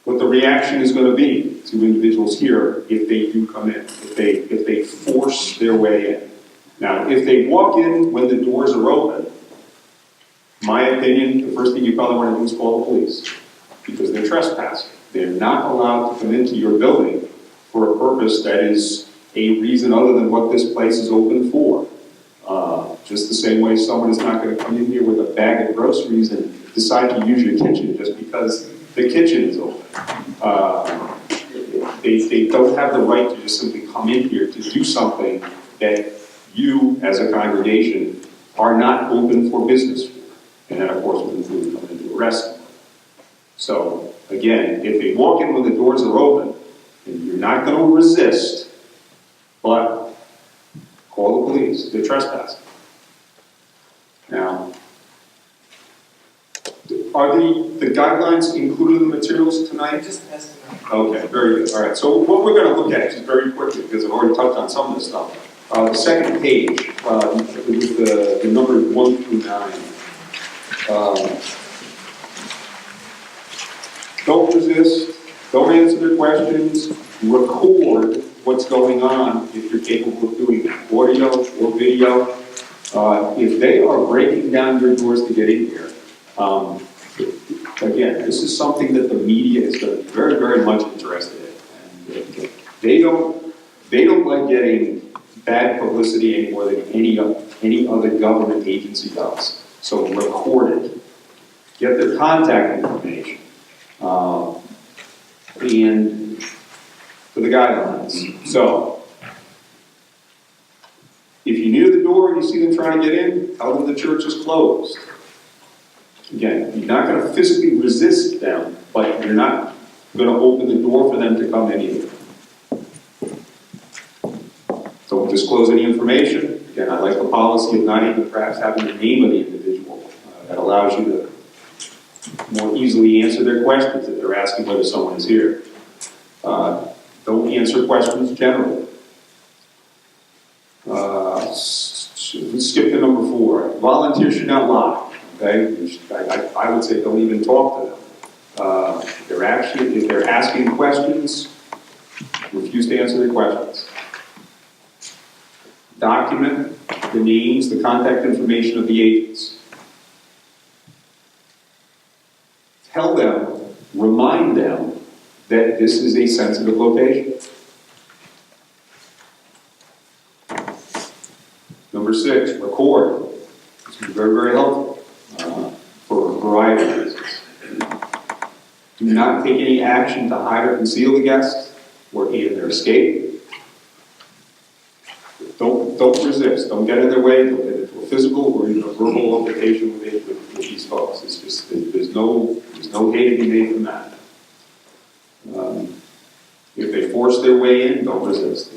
what the reaction is going to be to individuals here if they do come in, if they force their way in. Now, if they walk in when the doors are open, my opinion, the first thing you probably want to do is call the police because they're trespassing. They're not allowed to come into your building for a purpose that is a reason other than what this place is open for. Just the same way someone is not going to come in here with a bag of groceries and decide to use your kitchen just because the kitchen is open. They don't have the right to just simply come in here to do something that you, as a congregation, are not open for business for. And that, of course, would include coming to arrest them. So, again, if they walk in when the doors are open, and you're not going to resist, but call the police. They're trespassing. Now, are the guidelines included in the materials tonight? Just passed it out. Okay, very good. All right, so what we're going to look at just very quickly, because I've already touched on some of this stuff. The second page, with the numbers 1 through 9. Don't resist, don't answer their questions, record what's going on if you're capable of doing that, audio or video. If they are breaking down your doors to get in here, again, this is something that the media is going to be very, very much interested in. And they don't like getting bad publicity any more than any other government agency does. So record it. Get their contact information. And for the guidelines. So, if you're near the door and you see them trying to get in, tell them the church is closed. Again, you're not going to physically resist them, but you're not going to open the door for them to come in either. Don't disclose any information. Again, I like the policy of not even perhaps having the name of the individual. That allows you to more easily answer their questions if they're asking whether someone is here. Don't answer questions generally. Let's skip to number 4. Volunteers should not lie. Okay, I would say don't even talk to them. If they're asking questions, refuse to answer their questions. Document the names, the contact information of the agents. Tell them, remind them that this is a sensitive location. Number 6, record. This is very, very helpful for a variety of reasons. Do not take any action to hide or conceal the guests or aid their escape. Don't resist. Don't get in their way. Don't get into a physical or even a verbal altercation with these folks. It's just there's no hay to be made from that. If they force their way in, don't resist.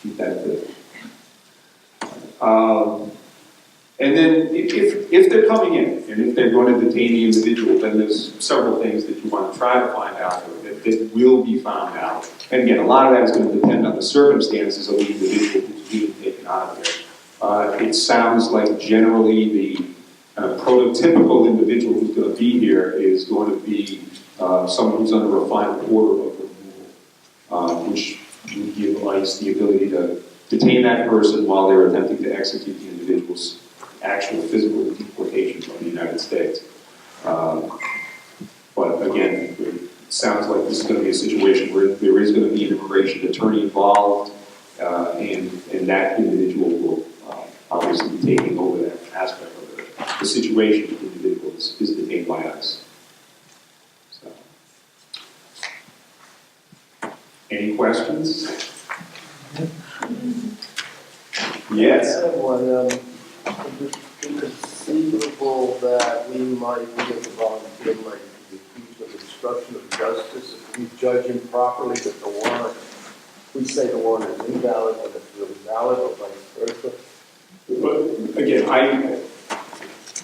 Keep that good. And then if they're coming in, and if they're going to detain the individual, then there's several things that you want to try to find out that will be found out. And again, a lot of that is going to depend on the circumstances of the individual who's being taken out of there. It sounds like generally the prototypical individual who's going to be here is going to be someone who's under a final order of removal, which would give ICE the ability to detain that person while they're attempting to execute the individual's actual physical deportation from the United States. But again, it sounds like this is going to be a situation where there is going to be an immigration attorney involved, and that individual will obviously be taking over that aspect of the situation. The individual is detained by ICE. So, any questions? Yes. Is it conceivable that we might be involved in like the accused of obstruction of justice if we judge improperly that the warrant, we say the warrant is invalid when it's really valid, or vice versa? But again,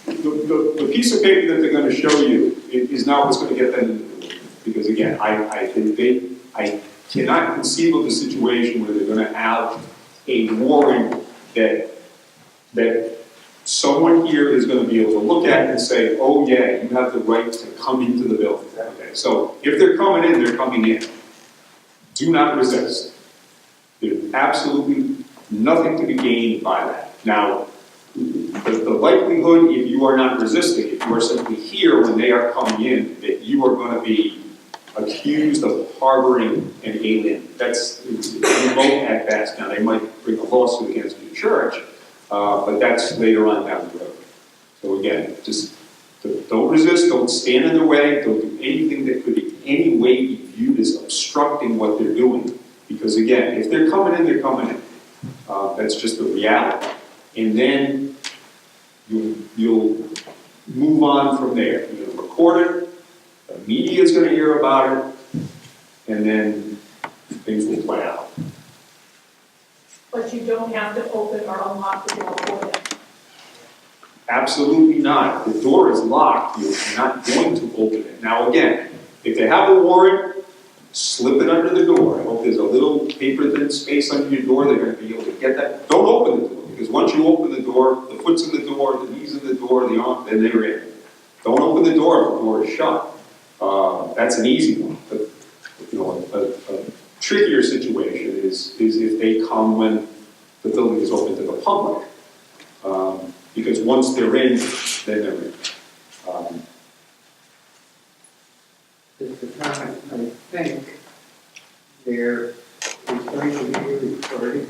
the piece of paper that they're going to show you is not what's going to get them into the building. Because again, I cannot conceive of a situation where they're going to have a warrant that someone here is going to be able to look at and say, oh yeah, you have the right to come into the building. Okay, so if they're coming in, they're coming in. Do not resist. There's absolutely nothing to be gained by that. Now, the likelihood, if you are not resisting, if you are simply here when they are coming in, that you are going to be accused of harboring an alien, that's remote at best. Now, they might bring a lawsuit against your church, but that's later on down the road. So again, just don't resist, don't stand in their way, don't do anything that could in any way be viewed as obstructing what they're doing. Because again, if they're coming in, they're coming in. That's just the reality. And then you'll move on from there. You'll record it, the media is going to hear about it, and then things will play out. But you don't have to open or unlock the door for them. Absolutely not. If the door is locked, you're not going to open it. Now again, if they have a warrant, slip it under the door. I hope there's a little paper thin space under your door. They're going to be able to get that. Don't open the door, because once you open the door, the foot's in the door, the knee's in the door, the arm, then they're in. Don't open the door if the door is shut. That's an easy one. But you know, a trickier situation is if they come when the building is open to the public. Because once they're in, then they're in. At the time, I think there is going to be a recording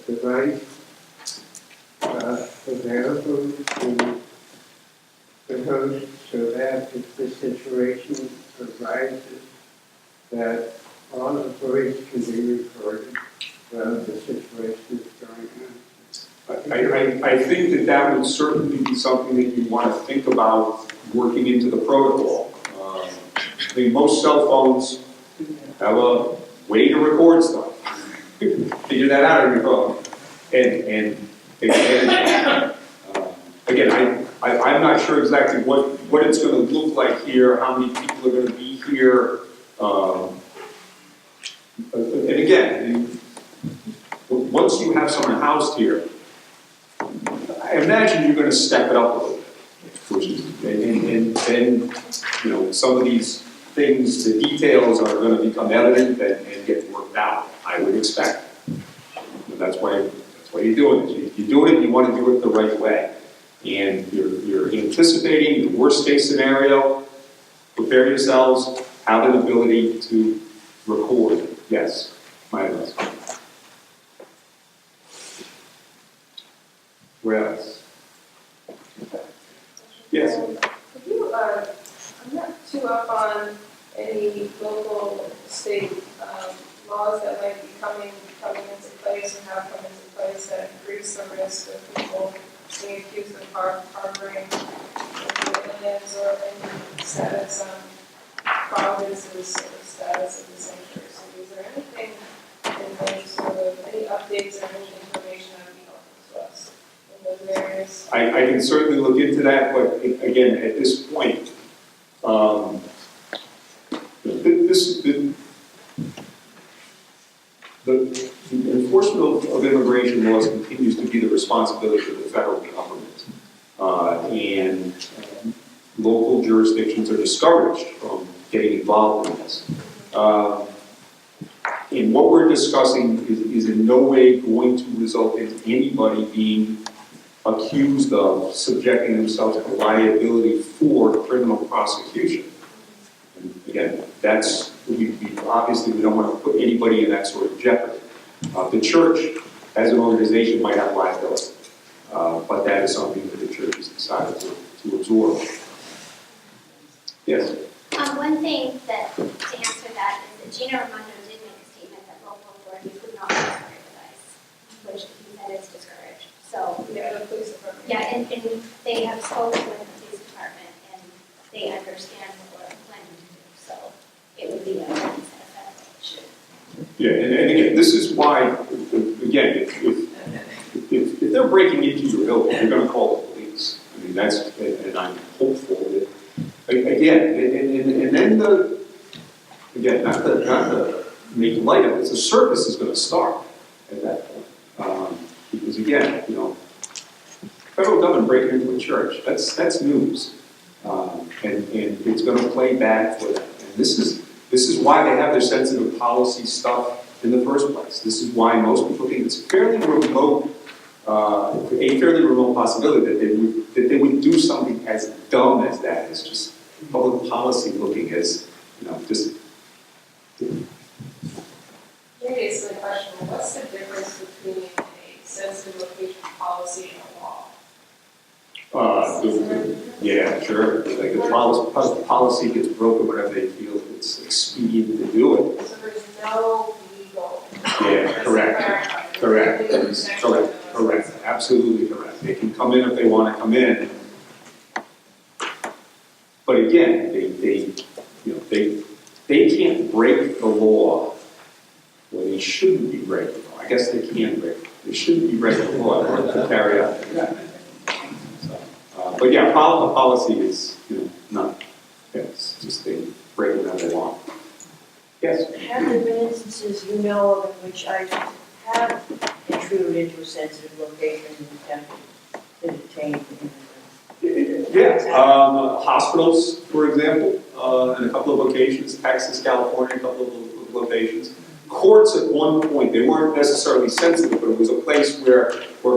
device available to the host so that if the situation arises, that all the voice can be recorded while the situation is going on. I think that would certainly be something that you want to think about working into the protocol. I mean, most cell phones have a way to record stuff. Figure that out on your phone and take advantage of it. Again, I'm not sure exactly what it's going to look like here, how many people are going to be here. And again, once you have someone housed here, I imagine you're going to step it up a little bit, and then, you know, some of these things, the details are going to become evident and get worked out, I would expect. And that's why you're doing it. If you're doing it, you want to do it the right way. And you're anticipating the worst case scenario, prepare yourselves, have an ability to record. Yes, my advice. Where else? Yes. If you, I'm not too up on any local, state laws that might be coming into place or have come into place that increase the risk of people being accused of harboring aliens or any status provinces or status of the sanctuary city. Is there anything in place, sort of any updates or any information that would be helpful to us? I can certainly look into that, but again, at this point, the enforcement of immigration laws continues to be the responsibility of the federal government, and local jurisdictions are discouraged from getting involved in this. And what we're discussing is in no way going to result in anybody being accused of subjecting themselves to liability for criminal prosecution. And again, obviously we don't want to put anybody in that sort of jeopardy. The church, as an organization, might have liability, but that is something that the church has decided to absorb. Yes? One thing that, to answer that, is that Gina Raimondo did make a statement that local authorities would not discourage the device, which he said is discouraged. So, Yeah, the police department. yeah, and they have spoken with the police department, and they understand what we're planning to do, so it would be a federal issue. Yeah, and again, this is why, again, if they're breaking into your building, you're going to call the police. I mean, that's, and I'm hopeful that, again, and then not to make light of it, the circus is going to start at that point. Because again, federal government breaking into a church, that's news. And it's going to play back for them. And this is why they have their sensitive policy stuff in the first place. This is why most people think it's fairly remote, a fairly remote possibility that they would do something as dumb as that. It's just public policy looking as, just. Maybe it's the question, what's the difference between a sensitive location policy and a law? Yeah, sure. Like the policy gets broken whenever they feel it's expedient to do it. So there's no legal. Yeah, correct. Absolutely correct. They can come in if they want to come in. But again, they can't break the law when they shouldn't be breaking the law. I guess they can break it. They shouldn't be breaking the law in order to carry out. But yeah, policy is, not. It's just they break it as they want. Yes? Have there been instances you know of in which I have intruded into a sensitive location and attempted to detain immigrants? Yeah, hospitals, for example, in a couple of locations, Texas, California, a couple of locations. Courts at one point, they weren't necessarily sensitive, but it was a place where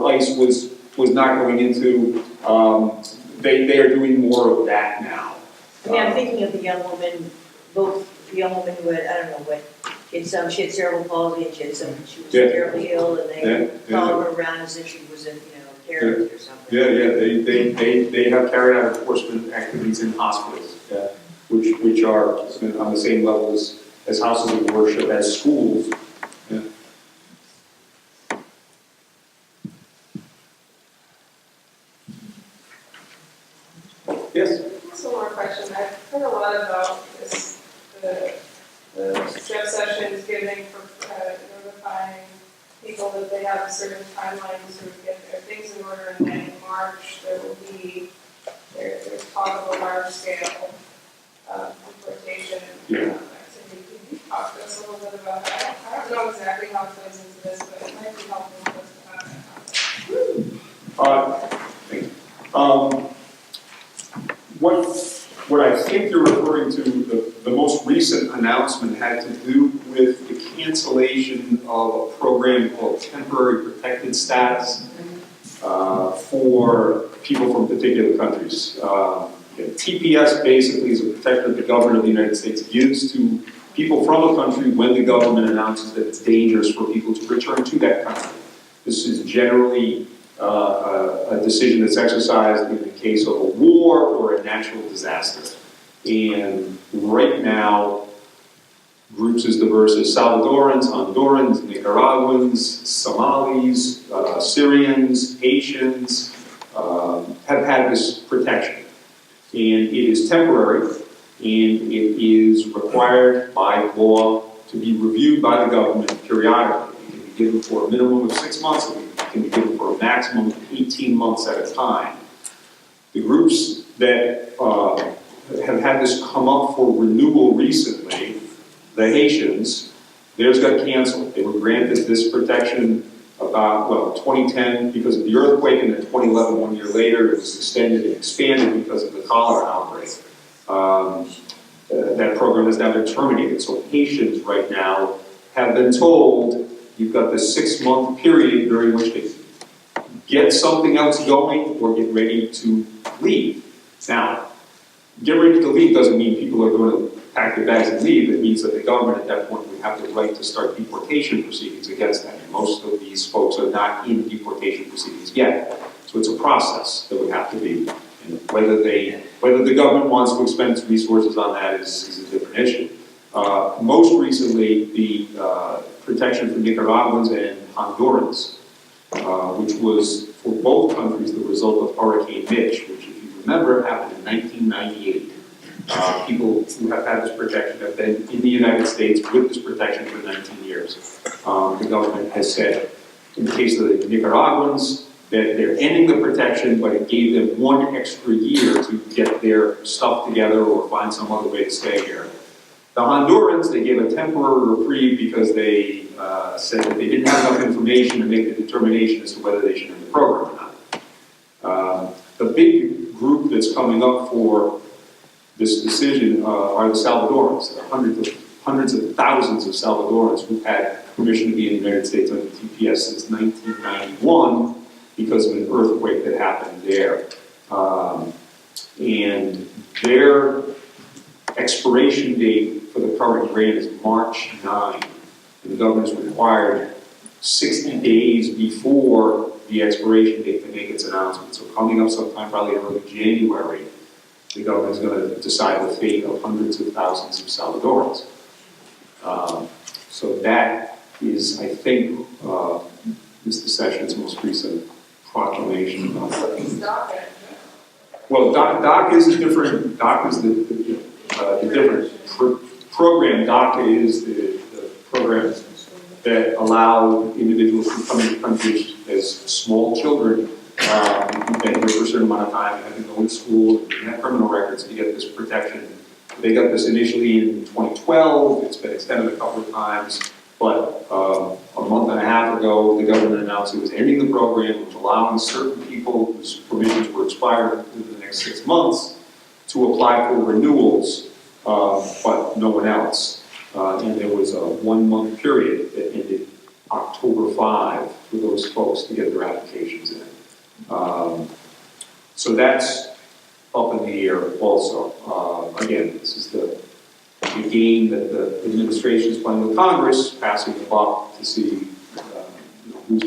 ICE was not going into, they are doing more of that now. I mean, I'm thinking of the young woman, both the young woman who had, I don't know what, she had cerebral palsy and she was terribly ill and they followed her around as if she was a, terrorist or something. Yeah, they have carried out enforcement activities in hospitals, which are on the same level as houses of worship, as schools. Yeah. Yes? Just one more question. I've heard a lot about this, the step sessions giving for notifying people that they have a certain timeline to sort of get their things in order, and then in March there will be, there's talk of a large scale deportation activity. Can you talk to us a little bit about that? I don't know exactly how it plays into this, but it might be helpful for us to have that conversation. What I think you're referring to, the most recent announcement had to do with the cancellation of a program called Temporary Protected Status for people from particular countries. TPS basically is a protection that the government of the United States gives to people from a country when the government announces that it's dangerous for people to return to that country. This is generally a decision that's exercised in the case of a war or a natural disaster. And right now, groups as diverse as Salvadorans, Hondurans, Nicaraguans, Somalis, Syrians, Haitians have had this protection. And it is temporary, and it is required by law to be reviewed by the government periodically. It can be given for a minimum of 6 months, it can be given for a maximum of 18 months at a time. The groups that have had this come up for renewal recently, the Haitians, theirs got canceled. They were granted this protection about, 2010 because of the earthquake, and then 2011, 1 year later, it was extended and expanded because of the cholera outbreak. That program has now been terminated. So Haitians right now have been told, you've got this 6-month period during which to get something else going or get ready to leave. Now, get ready to leave doesn't mean people are going to pack their bags and leave. It means that the government at that point would have the right to start deportation proceedings against them. And most of these folks are not in deportation proceedings yet. So it's a process that would have to be. And whether the government wants to expend its resources on that is a different issue. Most recently, the protection for Nicaraguans and Hondurans, which was for both countries the result of Hurricane Mitch, which, if you remember, happened in 1998. People who have had this protection have been in the United States with this protection for 19 years. The government has said, in the case of the Nicaraguans, that they're ending the protection, but it gave them 1 extra year to get their stuff together or find some other way to stay here. The Hondurans, they gave a temporary reprieve because they said that they didn't have enough information to make the determination as to whether they should end the program or not. The big group that's coming up for this decision are the Salvadorans. There are hundreds of thousands of Salvadorans who've had permission to be in the United States under TPS since 1991 because of an earthquake that happened there. And their expiration date for the current grant is March 9. And the government is required 60 days before the expiration date to make its announcement. So coming up sometime probably in early January, the government is going to decide the fate of hundreds of thousands of Salvadorans. So that is, I think, Mr. Sessions' most recent proclamation. Well, DACA is a different. DACA is the different program. DACA is the program that allow individuals who come into countries as small children who've been here for a certain amount of time and have been going to school and have criminal records to get this protection. They got this initially in 2012. It's been extended a couple of times, but a month and a half ago, the government announced it was ending the program, it was allowing certain people whose permissions were expired in the next 6 months to apply for renewals, but no one else. And there was a 1-month period that ended October 5 for those folks to get their applications in. So that's up in the air also. Again, this is the game that the administration is playing with Congress, passing the buck to see who's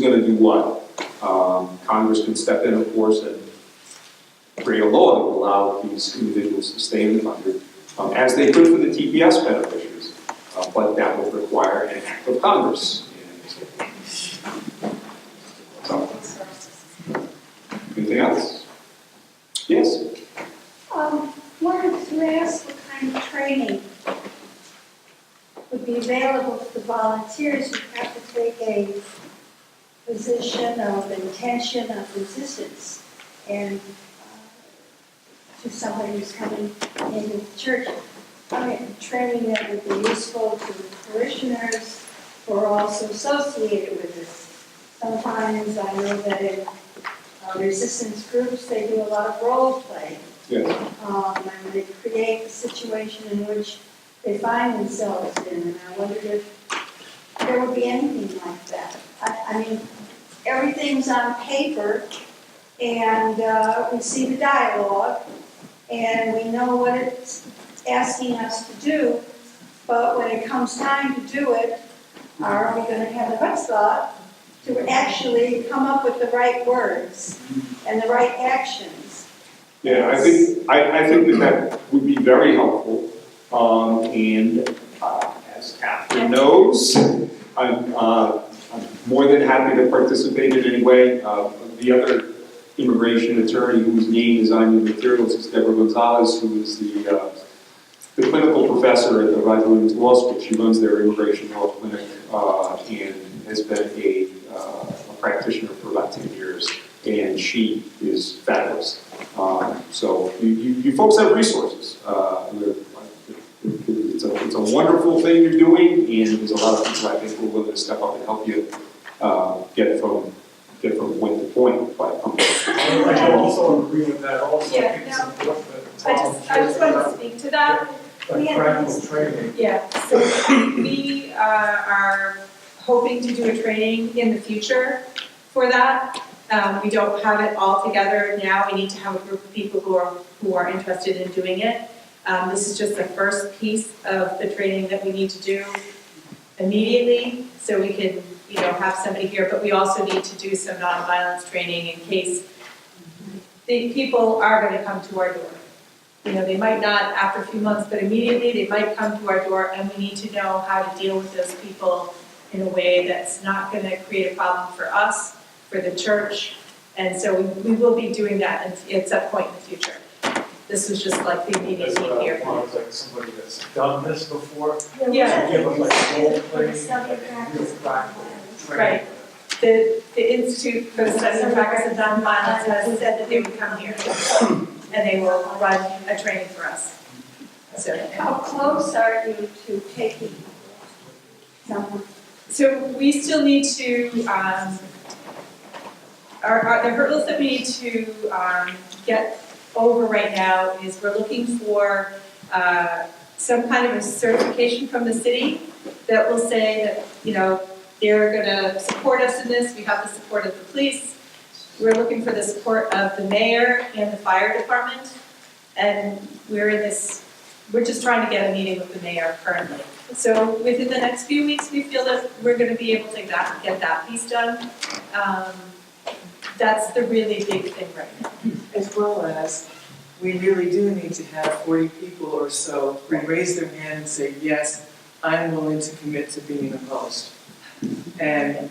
gonna do what. Congress can step in, of course, and create a law that will allow these individuals to stay in the country, as they could for the TPS beneficiaries, but that would require an act of Congress. So, anything else? Yes? Wanted to ask what kind of training would be available to the volunteers who have to take a position of intention of resistance and to somebody who's coming into the church. Training that would be useful to the parishioners or also associated with this. Sometimes I know that in resistance groups, they do a lot of role play. Yes. And they create a situation in which they find themselves in. And I wondered if there would be anything like that. I mean, everything's on paper, and we see the dialogue, and we know what it's asking us to do, but when it comes time to do it, are we going to have the chutzpah to actually come up with the right words and the right actions? Yeah, I think that would be very helpful. And as Catherine knows, I'm more than happy to participate in any way. The other immigration attorney whose name is on your materials is Deborah Gonzalez, who is the clinical professor at the Roger Williams Law School. She runs their immigration law clinic and has been a practitioner for about 10 years. And she is fabulous. So you folks have resources. It's a wonderful thing you're doing, and there's a lot of people I think who are willing to step up and help you get from point to point. But I can also agree with that also. Yeah, I think it's important that I just wanted to speak to that. like practical training. Yeah, so we are hoping to do a training in the future for that. We don't have it all together now. We need to have a group of people who are interested in doing it. This is just the first piece of the training that we need to do immediately, so we can, have somebody here. But we also need to do some nonviolence training in case the people are going to come to our door. They might not after a few months, but immediately they might come to our door, and we need to know how to deal with those people in a way that's not going to create a problem for us, for the church. And so we will be doing that at some point in the future. This was just like the immediate need here. That's what I want, like somebody that's done this before. Yeah. Give them like role playing, like real practical training. Right. The Institute for the Study and Practice of Nonviolence has said that they would come here, and they will run a training for us. So, How close are you to taking someone? so we still need to, the hurdles that we need to get over right now is we're looking for some kind of a certification from the city that will say that, they're going to support us in this. We have the support of the police. We're looking for the support of the mayor and the fire department. And we're just trying to get a meeting with the mayor currently. So within the next few weeks, we feel that we're going to be able to get that piece done. That's the really big thing right now. As well as, we really do need to have 40 people or so who raise their hand and say, yes, I'm willing to commit to being a host. And,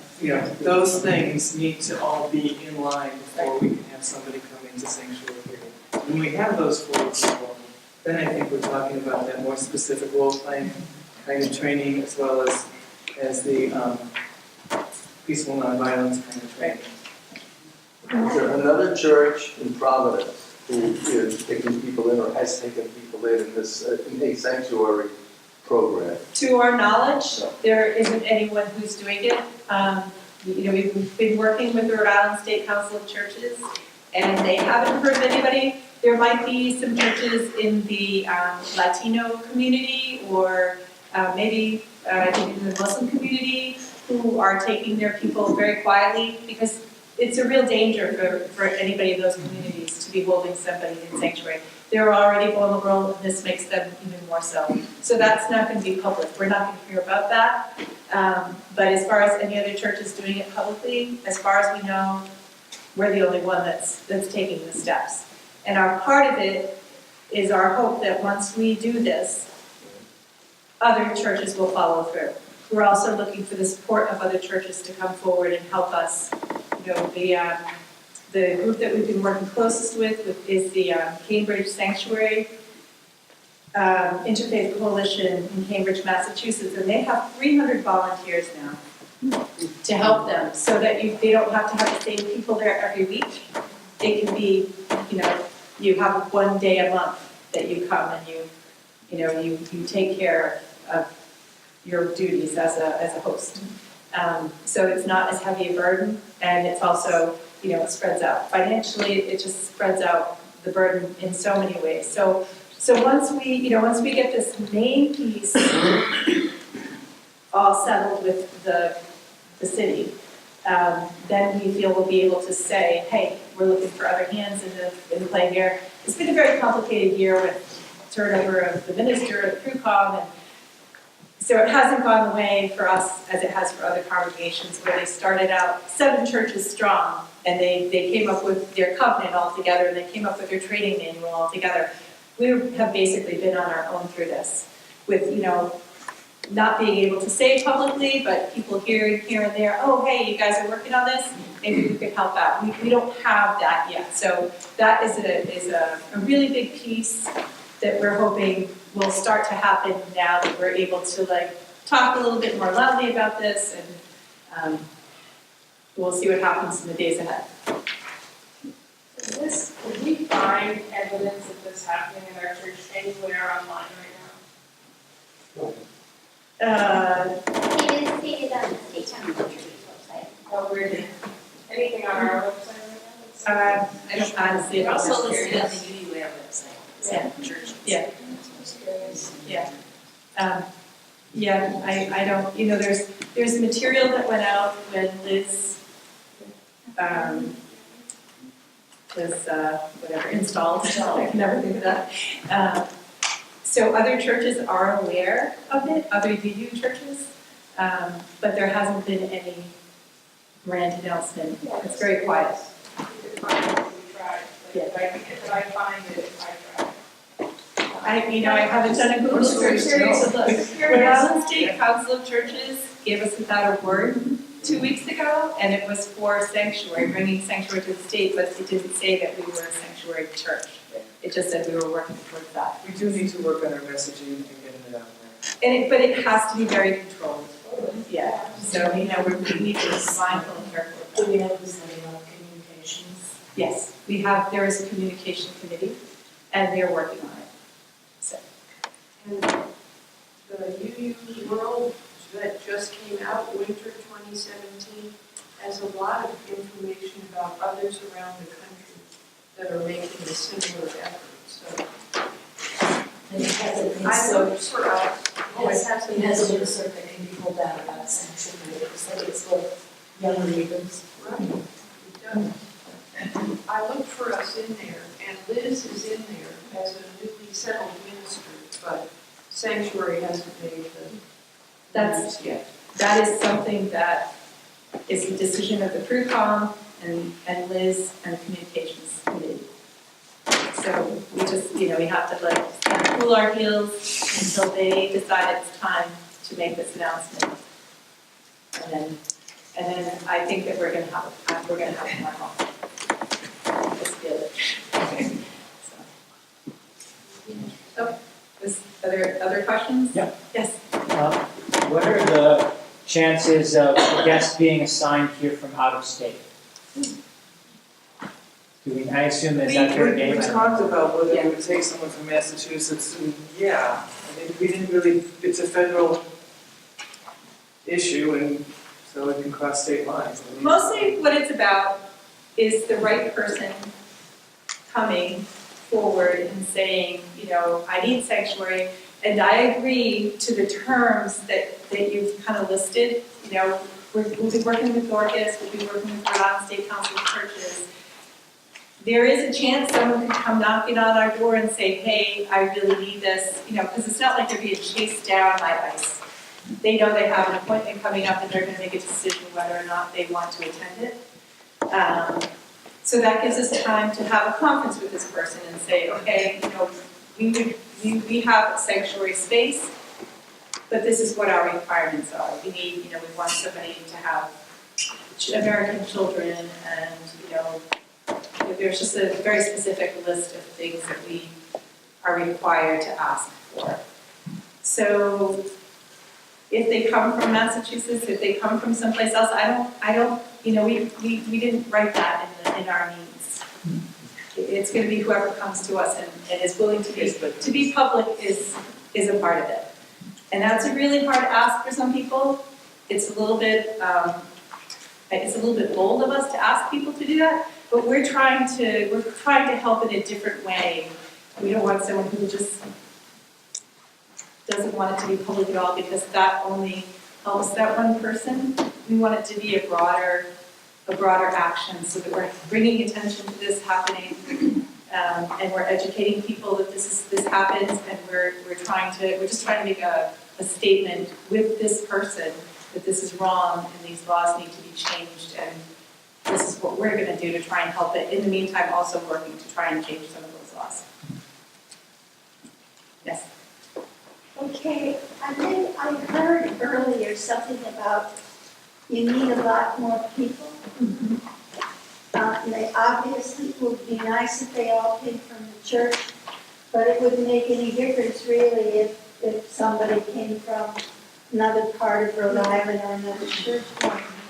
those things need to all be in line before we can have somebody come into sanctuary here. When we have those 40 people, then I think we're talking about that more specific role-playing kind of training, as well as the peaceful nonviolence kind of training. Is there another church in Providence who is taking people in or has taken people in this, in a sanctuary program? To our knowledge, there isn't anyone who's doing it. We've been working with the Rhode Island State Council of Churches, and they haven't heard of anybody. There might be some churches in the Latino community, or maybe in the Muslim community, who are taking their people very quietly, because it's a real danger for anybody in those communities to be holding somebody in sanctuary. They're already vulnerable, and this makes them even more so. So that's not going to be public. We're not going to hear about that. But as far as any other churches doing it publicly, as far as we know, we're the only one that's taking the steps. And our part of it is our hope that once we do this, other churches will follow through. We're also looking for the support of other churches to come forward and help us. The group that we've been working closest with is the Cambridge Sanctuary Interfaith Coalition in Cambridge, Massachusetts, and they have 300 volunteers now to help them, so that they don't have to have the same people there every week. It can be, you have one day a month that you come and you take care of your duties as a host. So it's not as heavy a burden, and it's also, it spreads out. Financially, it just spreads out the burden in so many ways. So once we get this main piece all settled with the city, then we feel we'll be able to say, hey, we're looking for other hands in the play here. It's been a very complicated year with turnover of the minister, the PRUCOM, and so it hasn't gone the way for us as it has for other congregations, where they started out 7 churches strong, and they came up with their covenant all together, and they came up with their training manual all together. We have basically been on our own through this, with not being able to say publicly, but people hearing here and there, oh, hey, you guys are working on this, maybe we could help out. We don't have that yet, so that is a really big piece that we're hoping will start to happen now that we're able to talk a little bit more loudly about this, and we'll see what happens in the days ahead. Would we find evidence of this happening in our church anywhere online right now? It is stated on the State Council of Churches website. Oh, really? Anything on our website right now? I don't honestly. They're also listed on the UUA website. Yeah. Churches. Yeah. Yeah. Yeah, I don't, there's material that went out when Liz, was, installed, I can never think of that. So other churches are aware of it, other UU churches, but there hasn't been any grand announcement. It's very quiet. If I find it, I try. I haven't done a Google search to look. Rhode Island State Council of Churches gave us without a word 2 weeks ago, and it was for sanctuary, bringing sanctuary to the state, but it didn't say that we were a sanctuary church. It just said we were working towards that. We do need to work on our messaging and getting it out there. But it has to be very controlled. Yeah, so, we need to be mindful and careful. Do we know who's setting up communications? Yes, there is a communication committee, and they're working on it. So. And the UU World that just came out, winter 2017, has a lot of information about others around the country that are making a similar effort, so. And it has an I insert. look for us. It has an insert that can be pulled out about sanctuary, so it's for young readers. Right, it does. I look for us in there, and Liz is in there as a newly settled minister, but Sanctuary hasn't made the news yet. That is something that is the decision of the PRUCOM and Liz and the Communications Committee. So we just, we have to kind of cool our heels until they decide it's time to make this announcement. And then I think that we're gonna have a mark. Just feel it. So, other questions? Yeah. Yes. What are the chances of a guest being assigned here from out of state? I assume that's not fair game? We talked about whether we would take someone from Massachusetts, and we didn't really, it's a federal issue, and so it can cross state lines. Mostly what it's about is the right person coming forward and saying, I need sanctuary, and I agree to the terms that you've kind of listed. We'll be working with Dorcas, we'll be working with Rhode Island State Council of Churches. There is a chance someone could come knocking on our door and say, hey, I really need this, because it's not like they're being chased down by ICE. They know they have an appointment coming up and they're going to make a decision whether or not they want to attend it. So that gives us time to have a conference with this person and say, okay, we have a sanctuary space, but this is what our requirements are. We need, we want somebody to have American children, and there's just a very specific list of things that we are required to ask for. So if they come from Massachusetts, if they come from someplace else, I don't, we didn't write that in our needs. It's going to be whoever comes to us and is willing to be public is a part of it. And that's a really hard ask for some people. It's a little bit bold of us to ask people to do that, but we're trying to help in a different way. We don't want someone who just doesn't want it to be public at all, because that only helps that one person. We want it to be a broader action, so that we're bringing attention to this happening, and we're educating people that this happens, and we're just trying to make a statement with this person that this is wrong and these laws need to be changed, and this is what we're going to do to try and help it. In the meantime, also working to try and change some of those laws. Yes. Okay, I think I heard earlier something about you need a lot more people. And they obviously would be nice if they all came from the church, but it wouldn't make any difference really if somebody came from another part of Rhode Island or another church.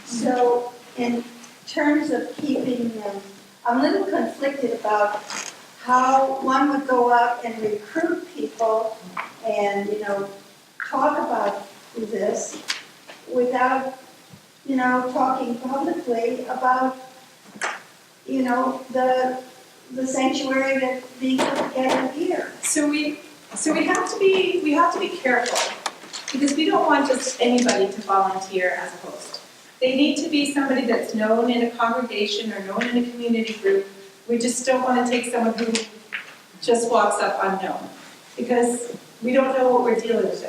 So in terms of keeping them, I'm a little conflicted about how one would go out and recruit people and, talk about this without, talking publicly about, the sanctuary that's being put together here. So we have to be careful, Because we don't want just anybody to volunteer as a host. They need to be somebody that's known in a congregation or known in a community group. We just don't want to take someone who just walks up unknown. Because we don't know what we're dealing with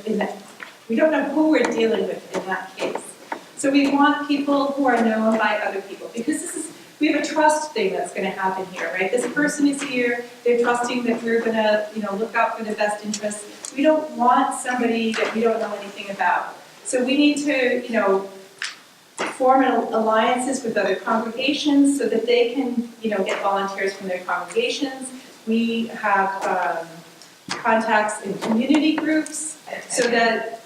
in that. We don't know who we're dealing with in that case. So we want people who are known by other people, because we have a trust thing that's going to happen here, right? This person is here, they're trusting that we're going to, look out for their best interests. We don't want somebody that we don't know anything about. So we need to, form alliances with other congregations so that they can, get volunteers from their congregations. We have contacts in community groups so that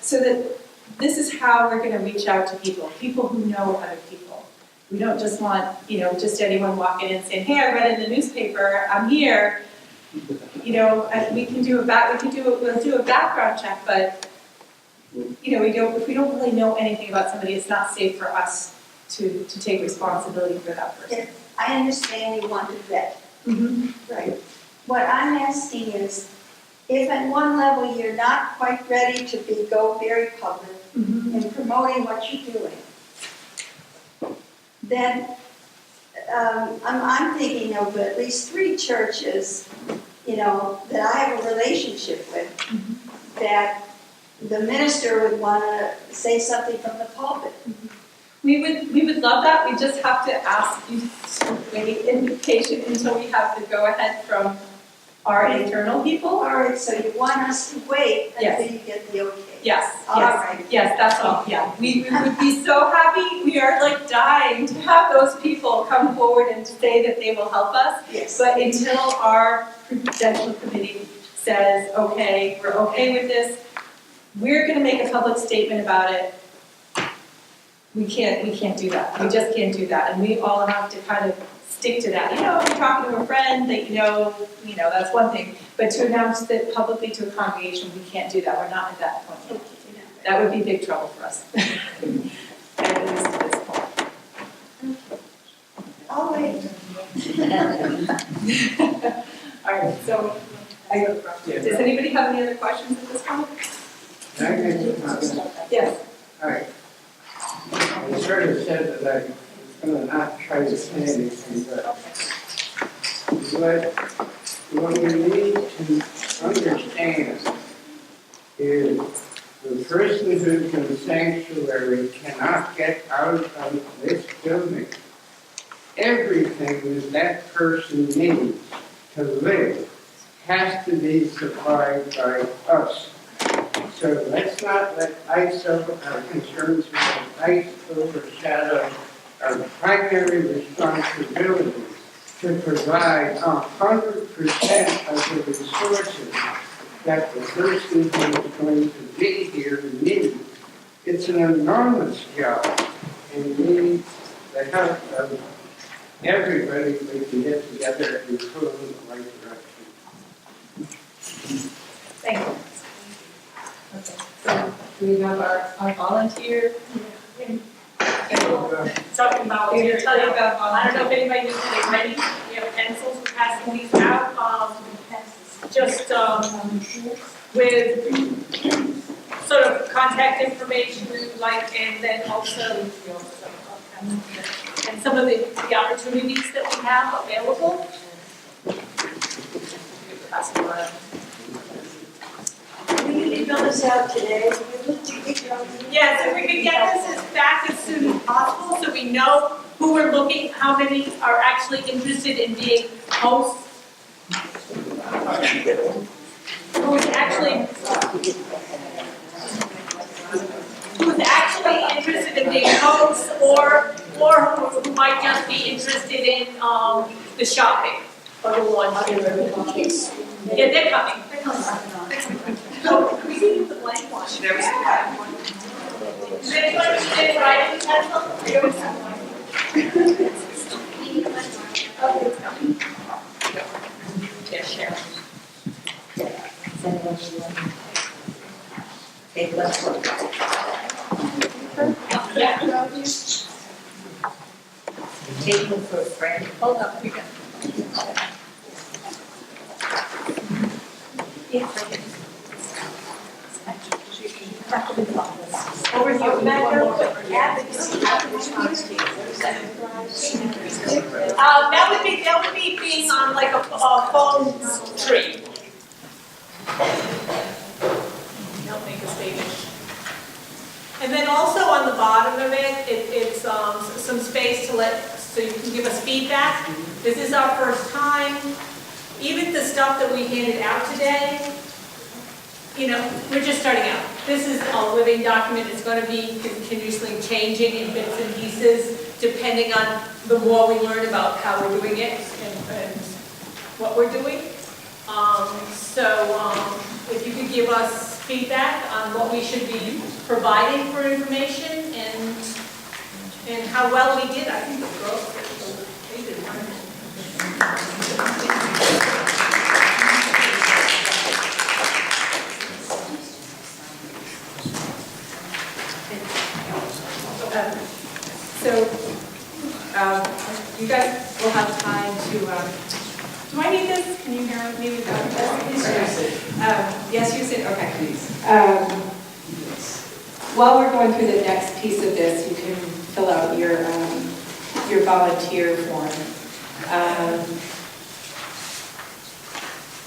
this is how we're going to reach out to people who know other people. We don't just want, just anyone walking in saying, hey, I read in the newspaper, I'm here. We'll do a background check, but, if we don't really know anything about somebody, it's not safe for us to take responsibility for that person. I understand you want to vet. Mm-hmm. Right. What I'm asking is, if at one level you're not quite ready to go very public in promoting what you're doing, then I'm thinking of at least 3 churches, that I have a relationship with, that the minister would want to say something from the pulpit. We would love that. We just have to ask you to wait in patient until we have the go-ahead from our internal people. All right, so you want us to wait until you get the okay? Yes, All yes, right. yes, that's all, yeah. We would be so happy. We are like dying to have those people come forward and say that they will help us. Yes. But until our prudential committee says, okay, we're okay with this, we're gonna make a public statement about it. We can't do that. We just can't do that. And we all have to kind of stick to that. If you're talking to a friend that that's one thing. But to announce that publicly to a congregation, we can't do that. We're not at that point yet. That would be big trouble for us. At least at this point. I'll wait. All right, so does anybody have any other questions at this point? Can I make a comment? Yes. All right. I sort of said that I was going to not try to say anything, but what we need to understand is the person who's in sanctuary cannot get out of this building. Everything that person needs to live has to be supplied by us. So let's not let ISO, our concerns with ICE overshadow our primary responsibility to provide 100% of the resources that the person who is going to be here needs. It's an enormous job, and we need the help of everybody we can get together and pull in the right direction. Thank you. Okay, so we have our volunteer. Talking about, We're gonna tell you about I don't know volunteer. if anybody needs to get ready, we have pencils, we're passing these out, just, with sort of contact information, like, and then also, and some of the opportunities that we have available. Pass them around. Will you email this out today? Yes, if we could get this as back as soon as possible, so we know who we're looking, how many are actually interested in being hosts. Who's actually interested in being hosts, or who might just be interested in, the shopping, or the laundry. Yeah, they're coming. So, we can use the blank one. There was one. Does anybody need to write in pencil? Okay, it's coming. Yeah, Sharon. Take less work. Yeah. Take them for a friend. Hold up, we got. Yeah. Over here, that would be being on like a phone tree. Don't make a statement. And then also on the bottom of it, it's some space so you can give us feedback. This is our first time. Even the stuff that we handed out today, we're just starting out. This is a living document. It's going to be continuously changing in bits and pieces, depending on the more we learn about how we're doing it and what we're doing. If you could give us feedback on what we should be providing for information and how well we did, I think the girls they did wonderful. You guys will have time to, do I need this? Can you hear me without this? Yes, use it, okay. While we're going through the next piece of this, you can fill out your volunteer form.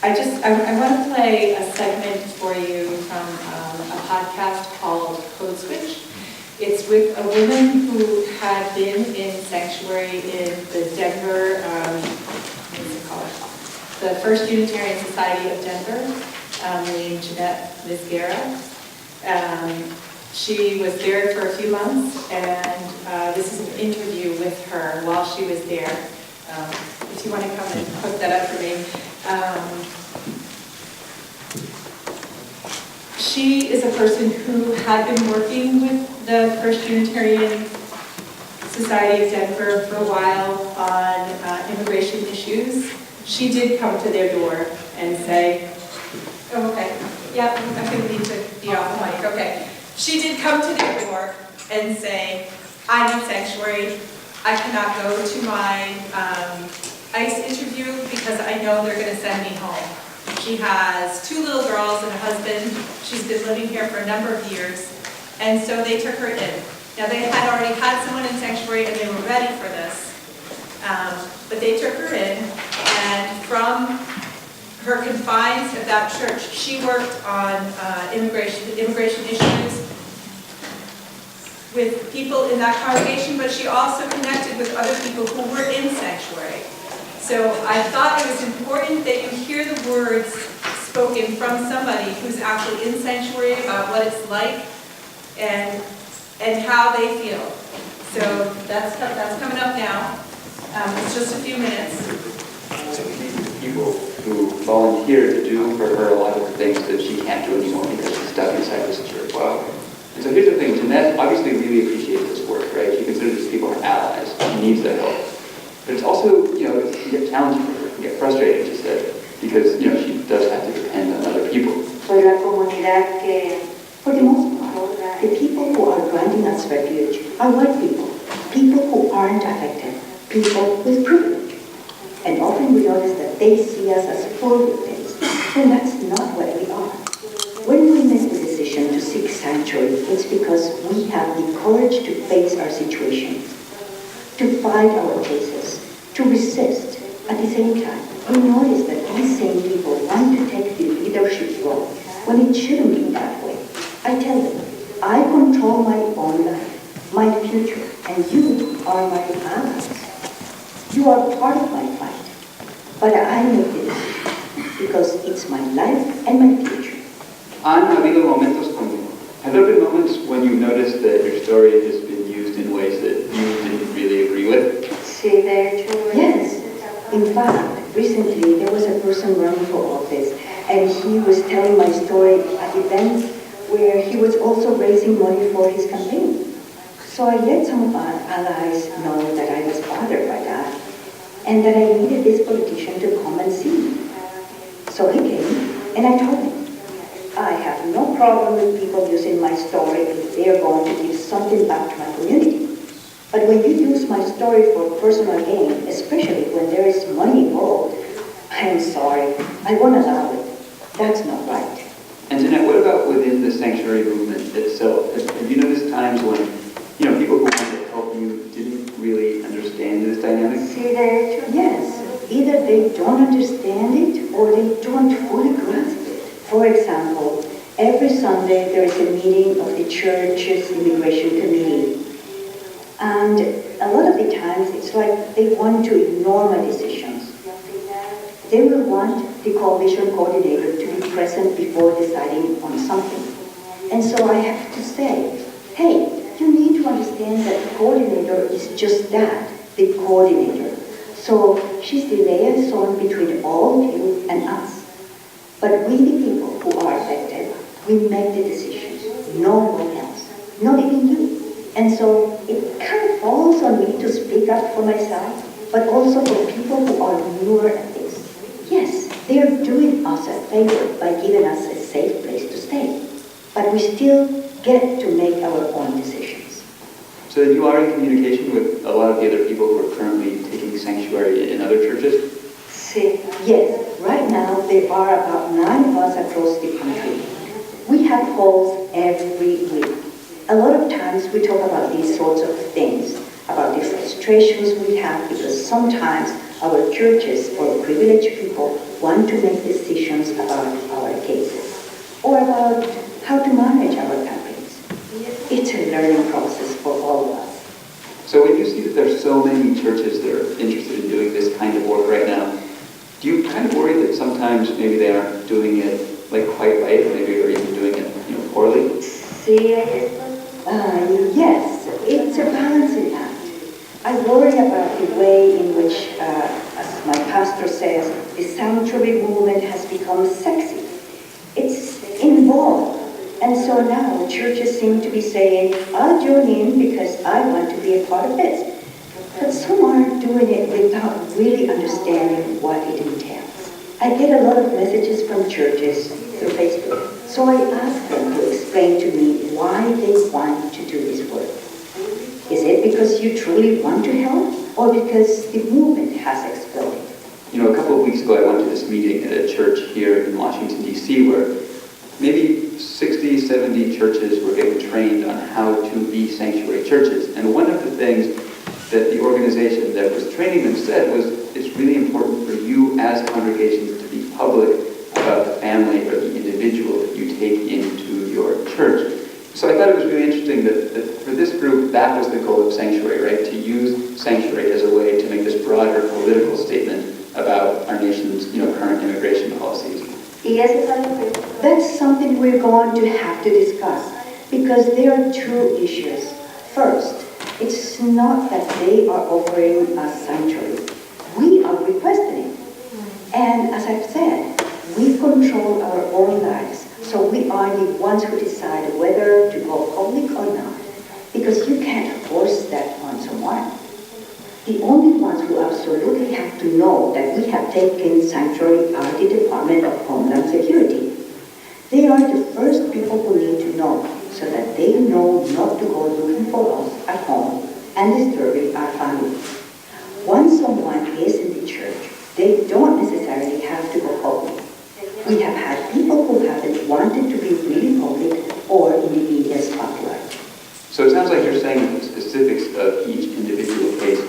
I want to play a segment for you from a podcast called Code Switch. It's with a woman who had been in sanctuary in the Denver, the First Unitarian Society of Denver, named Jeanette Misgera. She was there for a few months, and this is an interview with her while she was there. If you want to come and hook that up for me. She is a person who had been working with the First Unitarian Society of Denver for a while on immigration issues. She did come to their door and say, oh, okay, yeah, I'm going to need to be off the mic, okay. She did come to their door and say, I need sanctuary. I cannot go to my ICE interview because I know they're going to send me home. She has 2 little girls and a husband. She's been living here for a number of years. And so they took her in. Now they had already had someone in sanctuary and they were ready for this. But they took her in, and from her confines at that church, she worked on immigration issues with people in that congregation, but she also connected with other people who were in sanctuary. So I thought it was important that you hear the words spoken from somebody who's actually in sanctuary about what it's like and how they feel. So that's coming up now. It's just a few minutes. People who volunteer to do for her a lot of the things that she can't do anymore because she's stuck inside this church. Wow. And so here's the thing, Jeanette obviously really appreciates this work, right? She considers these people her allies. She needs their help. But it's also, it can get challenging for her, it can get frustrating, she said, because, she does have to depend on other people. For la comunidad que, for the most part, the people who are granting us refuge are white people who aren't affected, people with privilege. And often we notice that they see us as poor victims, when that's not what we are. When we make the decision to seek sanctuary, it's because we have the courage to face our situations, to fight our cases, to resist. At the same time, we notice that these same people want to take the leadership role when it shouldn't be that way. I tell them, I control my own life, my future, and you are my allies. You are part of my fight, but I make the decision because it's my life and my future. Have there been moments when you've noticed that your story has been used in ways that you didn't really agree with? Yes. In fact, recently there was a person running for office, and he was telling my story at events where he was also raising money for his campaign. So I let some of our allies know that I was bothered by that, and that I needed this politician to come and see. So he came, and I told him, I have no problem with people using my story if they are going to give something back to my community. But when you use my story for personal gain, especially when there is money involved, I am sorry, I won't allow it. That's not right. And Jeanette, what about within the sanctuary movement itself? Have you noticed times when, people who wanted to help you didn't really understand this dynamic? See that? Yes. Either they don't understand it or they don't fully grasp it. For example, every Sunday there is a meeting of the church's immigration committee. And a lot of the times it's like they want to ignore my decisions. They will want the coalition coordinator to be present before deciding on something. And so I have to say, hey, you need to understand that the coordinator is just that, the coordinator. So she's the liaison between all of you and us. But we, the people who are affected, we make the decisions, no one else, not even you. And so it kind of falls on me to speak up for myself, but also for people who are newer at this. Yes, they are doing us a favor by giving us a safe place to stay, but we still get to make our own decisions. So then you are in communication with a lot of the other people who are currently taking sanctuary in other churches? See, yes, right now there are about 9 of us across the country. We have calls every week. A lot of times we talk about these sorts of things, about the frustrations we have because sometimes our churches or privileged people want to make decisions about our cases or about how to manage our campaigns. It's a learning process for all of us. So when you see that there's so many churches that are interested in doing this kind of work right now, do you kind of worry that sometimes maybe they aren't doing it quite right, or maybe they're even doing it poorly? See, yes, it's a balancing act. I worry about the way in which, as my pastor says, the sanctuary movement has become sexy. It's involved. And so now churches seem to be saying, I'll join in because I want to be a part of this. But some are doing it without really understanding what it entails. I get a lot of messages from churches through Facebook. So I ask them to explain to me why they want to do this work. Is it because you truly want to help, or because the movement has exploded? A couple of weeks ago I went to this meeting at a church here in Washington, D.C., where maybe 60, 70 churches were getting trained on how to be sanctuary churches. And one of the things that the organization that was training them said was, it's really important for you as congregations to be public about the family or the individual that you take into your church. So I thought it was really interesting that for this group, that was the goal of Sanctuary, right? To use Sanctuary as a way to make this broader political statement about our nation's, current immigration policies. Yes, that's something we're going to have to discuss, because there are 2 issues. First, it's not that they are offering us sanctuary. We are requesting it. And as I've said, we control our own lives. So we are the ones who decide whether to go public or not, because you can't force that on someone. The only ones who absolutely have to know that we have taken sanctuary are the Department of Homeland Security. They are the first people who need to know, so that they know not to go looking for us at home and disturbing our family. Once someone is in the church, they don't necessarily have to go public. We have had people who haven't wanted to be really public or in the media spotlight. So it sounds like you're saying that the specifics of each individual case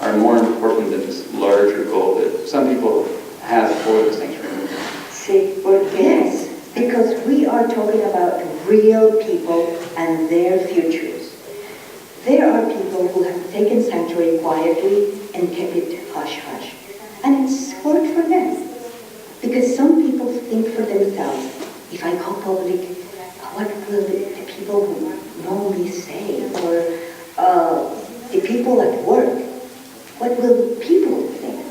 are more important than this larger goal that some people have for the sanctuary movement. See, well, yes, because we are talking about real people and their futures. There are people who have taken sanctuary quietly and kept it hush-hush. And it's worked for them. Because some people think for themselves, if I go public, what will the people who know me say? Or the people at work, what will people think?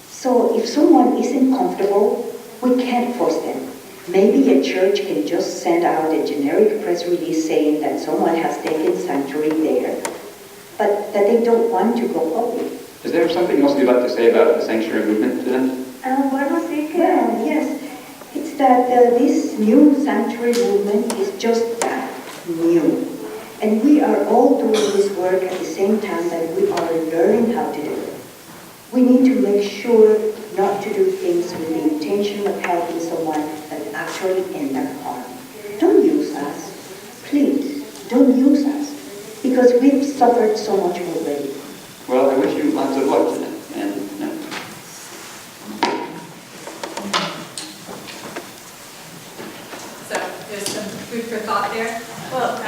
So if someone isn't comfortable, we can't force them. Maybe a church can just send out a generic press release saying that someone has taken sanctuary there, but that they don't want to go public. Is there something else you'd like to say about the sanctuary movement, Jeanette? Well, yes. It's that this new sanctuary movement is just that, new. And we are all doing this work at the same time that we are learning how to do it. We need to make sure not to do things with the intention of helping someone that actually end up harm. Don't use us. Please, don't use us. Because we've suffered so much already. Well, I wish you lots of luck, Jeanette. And So there's some food for thought there. Well,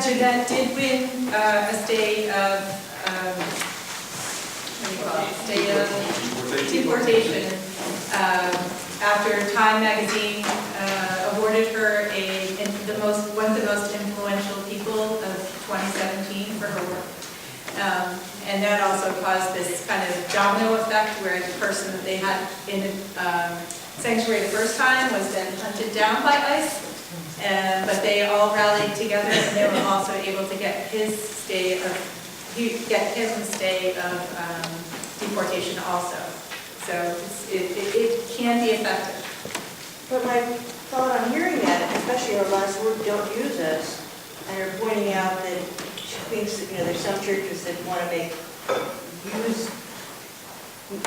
Jeanette did win a stay of, what do you call it, stay of deportation after Time magazine awarded her one of the most influential people of 2017 for her work. And that also caused this kind of domino effect where the person that they had in the sanctuary the first time was then hunted down by ICE. But they all rallied together and they were also able to get him a stay of deportation also. So it can be effective. But my thought on hearing that, especially our last word, don't use us, and are pointing out that she thinks that, there's some churches that want to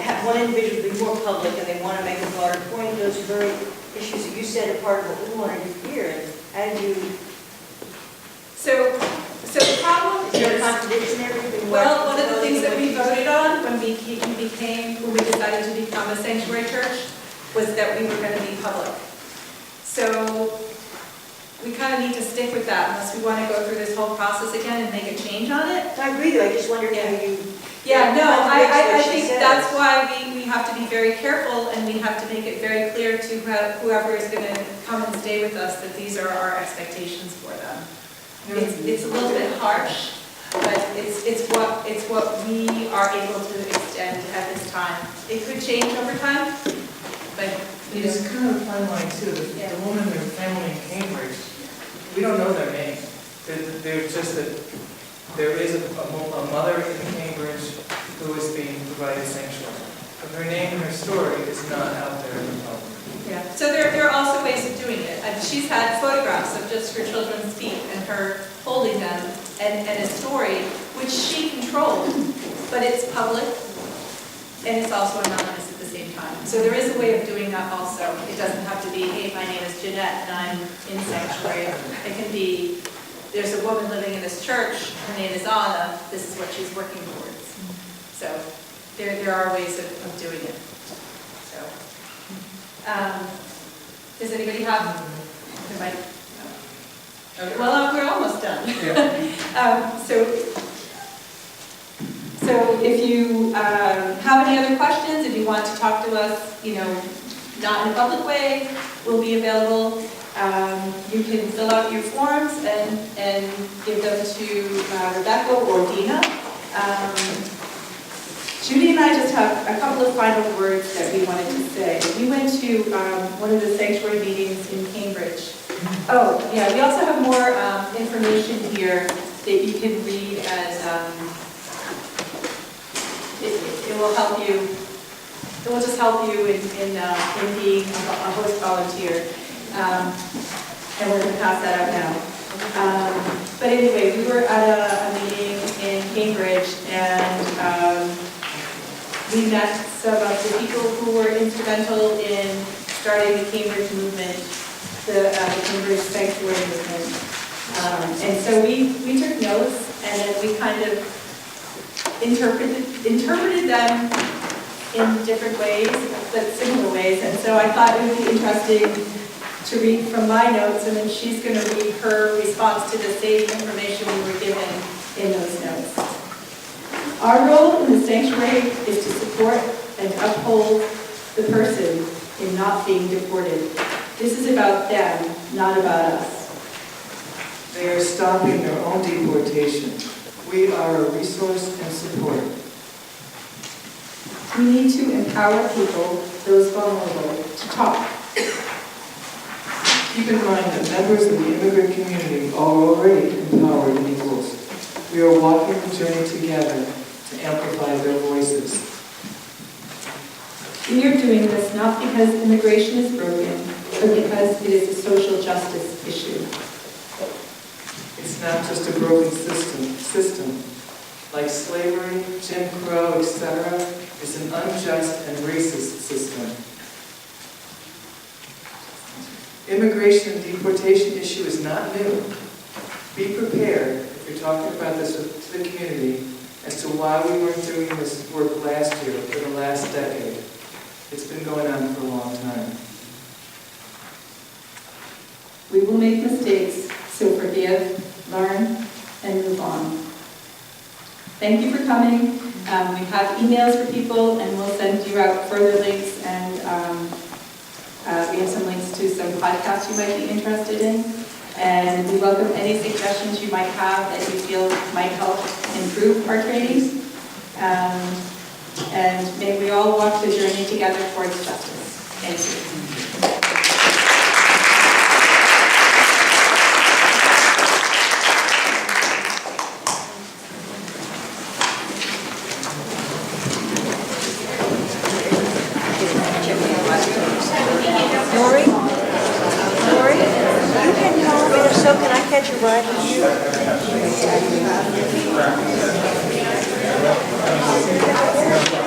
have one individual be more public and they want to make a broader point. Those are very issues that you said are part of what we want to do here. How do you... So the problem is there a contradiction there? Well, one of the things that we voted on when we decided to become a sanctuary church was that we were going to be public. So we kind of need to stick with that unless we want to go through this whole process again and make a change on it. I agree, though. I just wondered how you... Yeah, no, I think that's why we have to be very careful and we have to make it very clear to whoever is going to come and stay with us that these are our expectations for them. It's a little bit harsh, but it's what we are able to extend at this time. It could change over time, but It's kind of a fine line too. The woman and her family in Cambridge, we don't know their name. They're just that there is a mother in Cambridge who is being provided sanctuary. But her name and her story is not out there in the public. yeah. So there are also ways of doing it. She's had photographs of just her children's feet and her holding them and a story which she controlled, but it's public and it's also anonymous at the same time. So there is a way of doing that also. It doesn't have to be, hey, my name is Jeanette and I'm in sanctuary. It can be, there's a woman living in this church, her name is Anna, this is what she's working towards. So there are ways of doing it. So, does anybody have, okay. Well, we're almost done. So if you have any other questions, if you want to talk to us, not in a public way, we'll be available. You can fill out your forms and give them to Rebecca or Dina. Judy and I just have a couple of final words that we wanted to say. We went to one of the sanctuary meetings in Cambridge. Oh, yeah, we also have more information here that you can read as, it will help you, it will just help you in being a host volunteer. And we're going to pass that out now. But anyway, we were at a meeting in Cambridge and we met some of the people who were instrumental in starting the Cambridge movement, the Cambridge Sanctuary movement. And so we took notes and then we kind of interpreted them in different ways, but similar ways. And so I thought it would be interesting to read from my notes, and then she's going to read her response to the same information we were given in those notes. Our role in the sanctuary is to support and uphold the person in not being deported. This is about them, not about us. They are stopping their own deportation. We are a resource and support. We need to empower people, those vulnerable, to talk. Keep in mind that members of the immigrant community are already empowered equals. We are walking the journey together to amplify their voices. We are doing this not because immigration is broken, but because it is a social justice issue. It's not just a broken system. Like slavery, Jim Crow, etc., is an unjust and racist system. Immigration and deportation issue is not new. Be prepared, if you're talking about this to the community, as to why we weren't doing this work last year, for the last decade. It's been going on for a long time. We will make mistakes, so forgive, learn, and move on. Thank you for coming. We have emails for people, and we'll send you out further links, and we have some links to some podcasts you might be interested in. And we welcome any suggestions you might have that you feel might help improve our training. And may we all walk the journey together towards justice. Thank you. Lori, you can call me, if so, can I catch a ride with you?